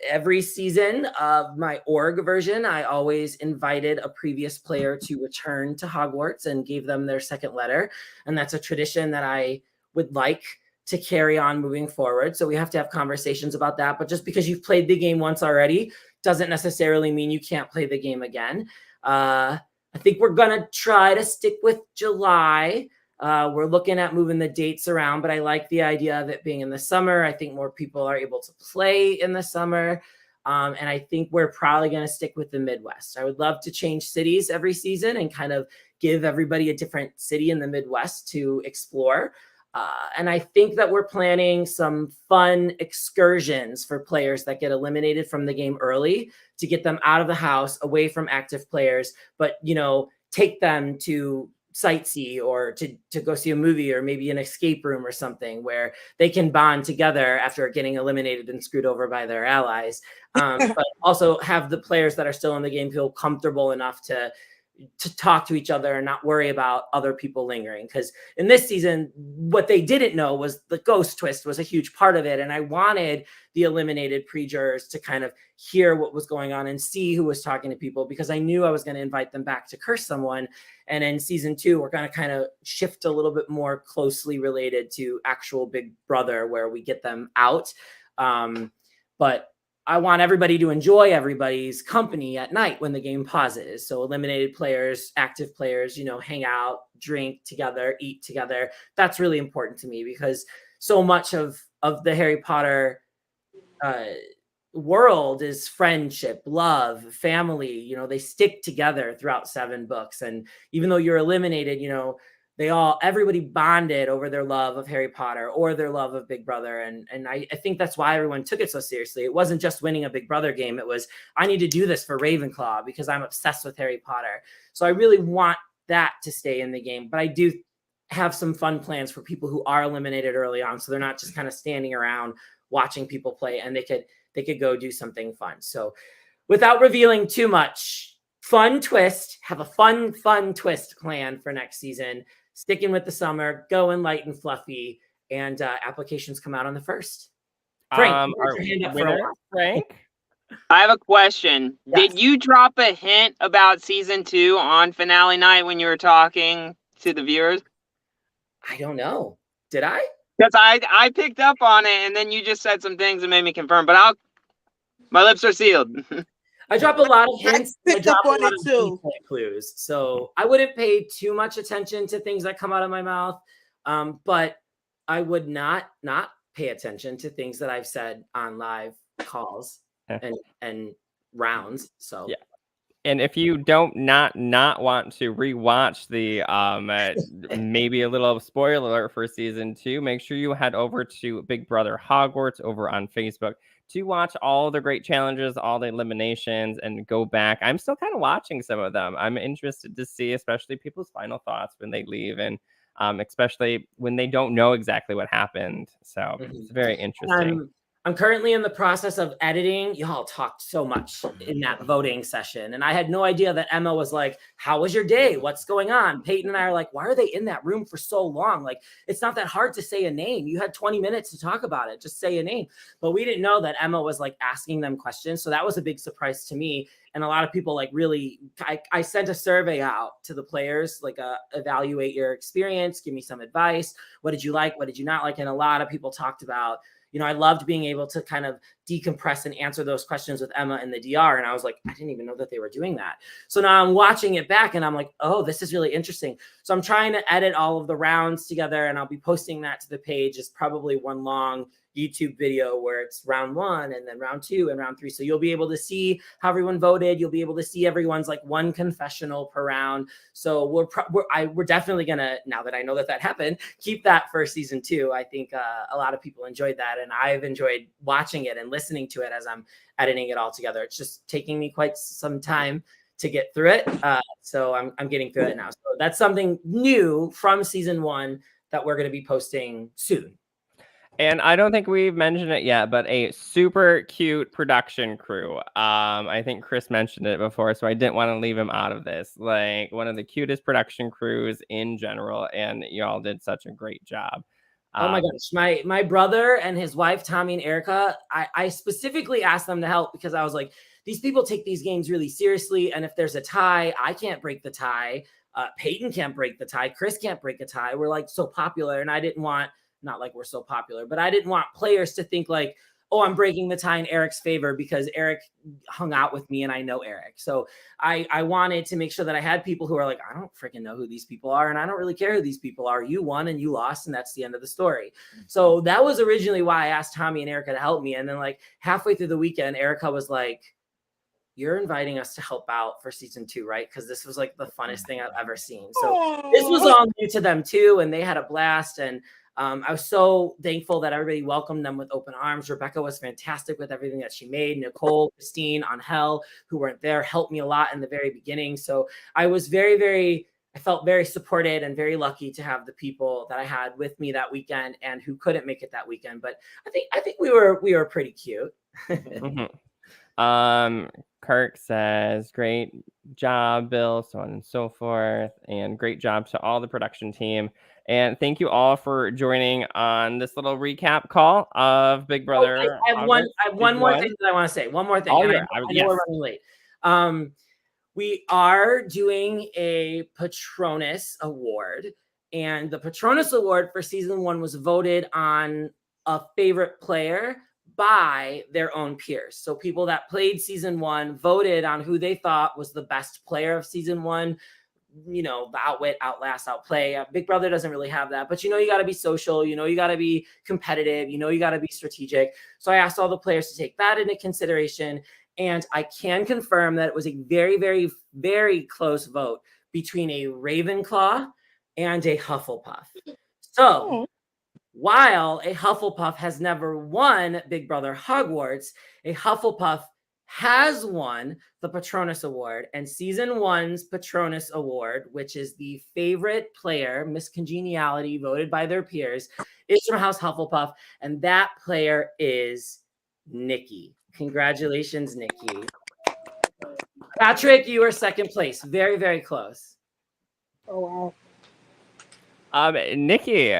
every season of my org version, I always invited a previous player to return to Hogwarts and gave them their second letter. And that's a tradition that I would like to carry on moving forward. So we have to have conversations about that. But just because you've played the game once already doesn't necessarily mean you can't play the game again. I think we're going to try to stick with July. We're looking at moving the dates around, but I like the idea of it being in the summer. I think more people are able to play in the summer. And I think we're probably going to stick with the Midwest. I would love to change cities every season and kind of give everybody a different city in the Midwest to explore. And I think that we're planning some fun excursions for players that get eliminated from the game early to get them out of the house, away from active players, but, take them to sightsee or to go see a movie or maybe an escape room or something where they can bond together after getting eliminated and screwed over by their allies. But also have the players that are still in the game feel comfortable enough to talk to each other and not worry about other people lingering. Because in this season, what they didn't know was the ghost twist was a huge part of it. And I wanted the eliminated pre-jurors to kind of hear what was going on and see who was talking to people, because I knew I was going to invite them back to curse someone. And in season 2, we're going to kind of shift a little bit more closely related to actual Big Brother, where we get them out. But I want everybody to enjoy everybody's company at night when the game pauses. So eliminated players, active players, hang out, drink together, eat together. That's really important to me, because so much of the Harry Potter world is friendship, love, family. They stick together throughout 7 books. And even though you're eliminated, everybody bonded over their love of Harry Potter or their love of Big Brother. And I think that's why everyone took it so seriously. It wasn't just winning a Big Brother game. It was, I need to do this for Ravenclaw because I'm obsessed with Harry Potter. So I really want that to stay in the game. But I do have some fun plans for people who are eliminated early on, so they're not just kind of standing around watching people play, and they could go do something fun. So without revealing too much, fun twist, have a fun twist planned for next season. Sticking with the summer, going light and fluffy, and applications come out on the 1st. Frank, Frank? I have a question. Yes. Did you drop a hint about season 2 on finale night when you were talking to the viewers? I don't know. Did I? Because I picked up on it, and then you just said some things that made me confirm. But my lips are sealed. I drop a lot of hints. I picked drop up a on lot it of too. detail clues. So I wouldn't pay too much attention to things that come out of my mouth. But I would not pay attention to things that I've said on live calls and rounds. So Yeah. And if you don't not want to rewatch the maybe a little spoiler alert for season 2, make sure you head over to Big Brother Hogwarts over on Facebook to watch all the great challenges, all the eliminations, and go back. I'm still kind of watching some of them. I'm interested to see, especially people's final thoughts when they leave, and especially when they don't know exactly what happened. So it's very interesting. I'm currently in the process of editing. Y'all talked so much in that voting session, and I had no idea that Emma was like, "How was your day? What's going on?" Peyton and I are like, "Why are they in that room for so long? Like, it's not that hard to say a name. You had 20 minutes to talk about it. Just say a name." But we didn't know that Emma was like asking them questions, so that was a big surprise to me. And a lot of people like really, I sent a survey out to the players, like evaluate your experience, give me some advice. What did you like? What did you not like? And a lot of people talked about, I loved being able to kind of decompress and answer those questions with Emma in the DR. And I was like, I didn't even know that they were doing that. So now I'm watching it back and I'm like, oh, this is really interesting. So I'm trying to edit all of the rounds together, and I'll be posting that to the page. It's probably one long YouTube video where it's round 1 and then round 2 and round 3. So you'll be able to see how everyone voted. You'll be able to see everyone's like one confessional per round. So we're definitely gonna, now that I know that happened, keep that for season 2. I think a lot of people enjoyed that, and I've enjoyed watching it and listening to it as I'm editing it all together. It's just taking me quite some time to get through it. So I'm getting through it now. So that's something new from season 1 that we're going to be posting soon. And I don't think we've mentioned it yet, but a super cute production crew. I think Chris mentioned it before, so I didn't want to leave him out of this. Like, one of the cutest production crews in general, and y'all did such a great job. Oh my gosh, my brother and his wife, Tommy and Erica, I specifically asked them to help because I was like, these people take these games really seriously, and if there's a tie, I can't break the tie. Peyton can't break the tie. Chris can't break a tie. We're like so popular, and I didn't want, not like we're so popular, but I didn't want players to think like, oh, I'm breaking the tie in Eric's favor because Eric hung out with me and I know Eric. So I wanted to make sure that I had people who are like, I don't freaking know who these people are, and I don't really care who these people are. You won and you lost, and that's the end of the story. So that was originally why I asked Tommy and Erica to help me. And then like halfway through the weekend, Erica was like, you're inviting us to help out for season 2, right? Because this was like the funnest thing I've ever seen. So this was all new to them too, and they had a blast. And I was so thankful that everybody welcomed them with open arms. Rebecca was fantastic with everything that she made. Nicole, Christine, Angel, who weren't there, helped me a lot in the very beginning. So I was I felt very supported and very lucky to have the people that I had with me that weekend and who couldn't make it that weekend. But I think we were pretty cute. Kirk says, great job, Bill, so on and so forth. And great job to all the production team. And thank you all for joining on this little recap call of Big Brother. I have one more thing that I want to say. One more thing. Oh, I yeah. know we're running late. We are doing a Patronus Award. And the Patronus Award for season 1 was voted on a favorite player by their own peers. So people that played season 1 voted on who they thought was the best player of season 1. The outwit, outlast, outplay. Big Brother doesn't really have that, but you got to be social, you got to be competitive, you got to be strategic. So I asked all the players to take that into consideration, and I can confirm that it was a very, very, very close vote between a Ravenclaw and a Hufflepuff. So while a Hufflepuff has never won Big Brother Hogwarts, a Hufflepuff has won the Patronus Award, and season 1's Patronus Award, which is the favorite player, Miss Congeniality, voted by their peers, is from House Hufflepuff, and that player is Nikki. Congratulations, Nikki. Patrick, you are second place. Very, very close. Oh, wow. Nikki,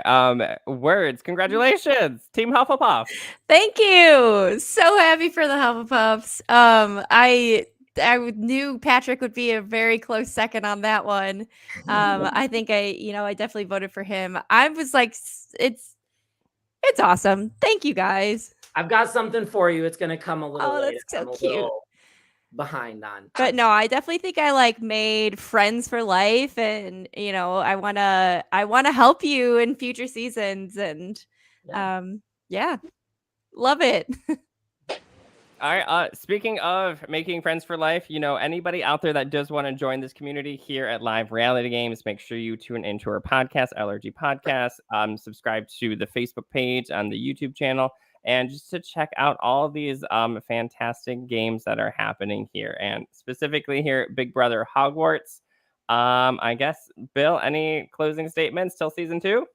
words. Congratulations, Team Hufflepuff. Thank you. So happy for the Hufflepuffs. I knew Patrick would be a very close second on that one. I think I definitely voted for him. I was like, it's awesome. Thank you guys. I've got something for you. It's going to come a little later. That's so cute. behind on. But no, I definitely think I like made friends for life, and you know, I wanna help you in future seasons, and yeah, love it. All right. Speaking of making friends for life, you know, anybody out there that does want to join this community here at Live Reality Games, make sure you tune into our podcast, LRG Podcast. Subscribe to the Facebook page and the YouTube channel, and just to check out all of these fantastic games that are happening here, and specifically here at Big Brother Hogwarts. I guess, Bill, any closing statements till season 2?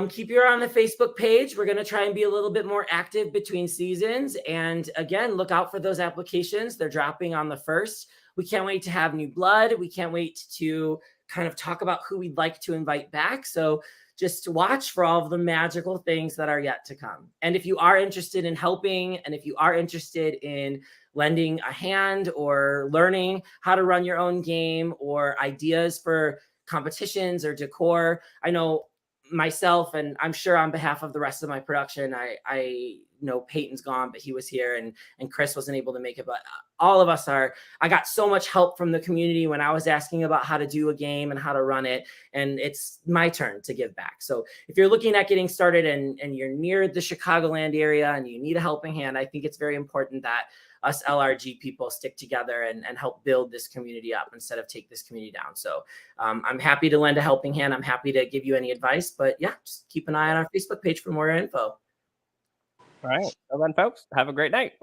Keep your eye on the Facebook page. We're going to try and be a little bit more active between seasons. And again, look out for those applications. They're dropping on the 1st. We can't wait to have new blood. We can't wait to kind of talk about who we'd like to invite back. So just watch for all of the magical things that are yet to come. And if you are interested in helping, and if you are interested in lending a hand or learning how to run your own game, or ideas for competitions or decor, I know myself, and I'm sure on behalf of the rest of my production, I know Peyton's gone, but he was here, and Chris wasn't able to make it, but all of us are. I got so much help from the community when I was asking about how to do a game and how to run it, and it's my turn to give back. So if you're looking at getting started and you're near the Chicagoland area and you need a helping hand, I think it's very important that us LRG people stick together and help build this community up instead of take this community down. So I'm happy to lend a helping hand. I'm happy to give you any advice, but yeah, just keep an eye on our Facebook page for more info. All right. Well then, folks, have a great night.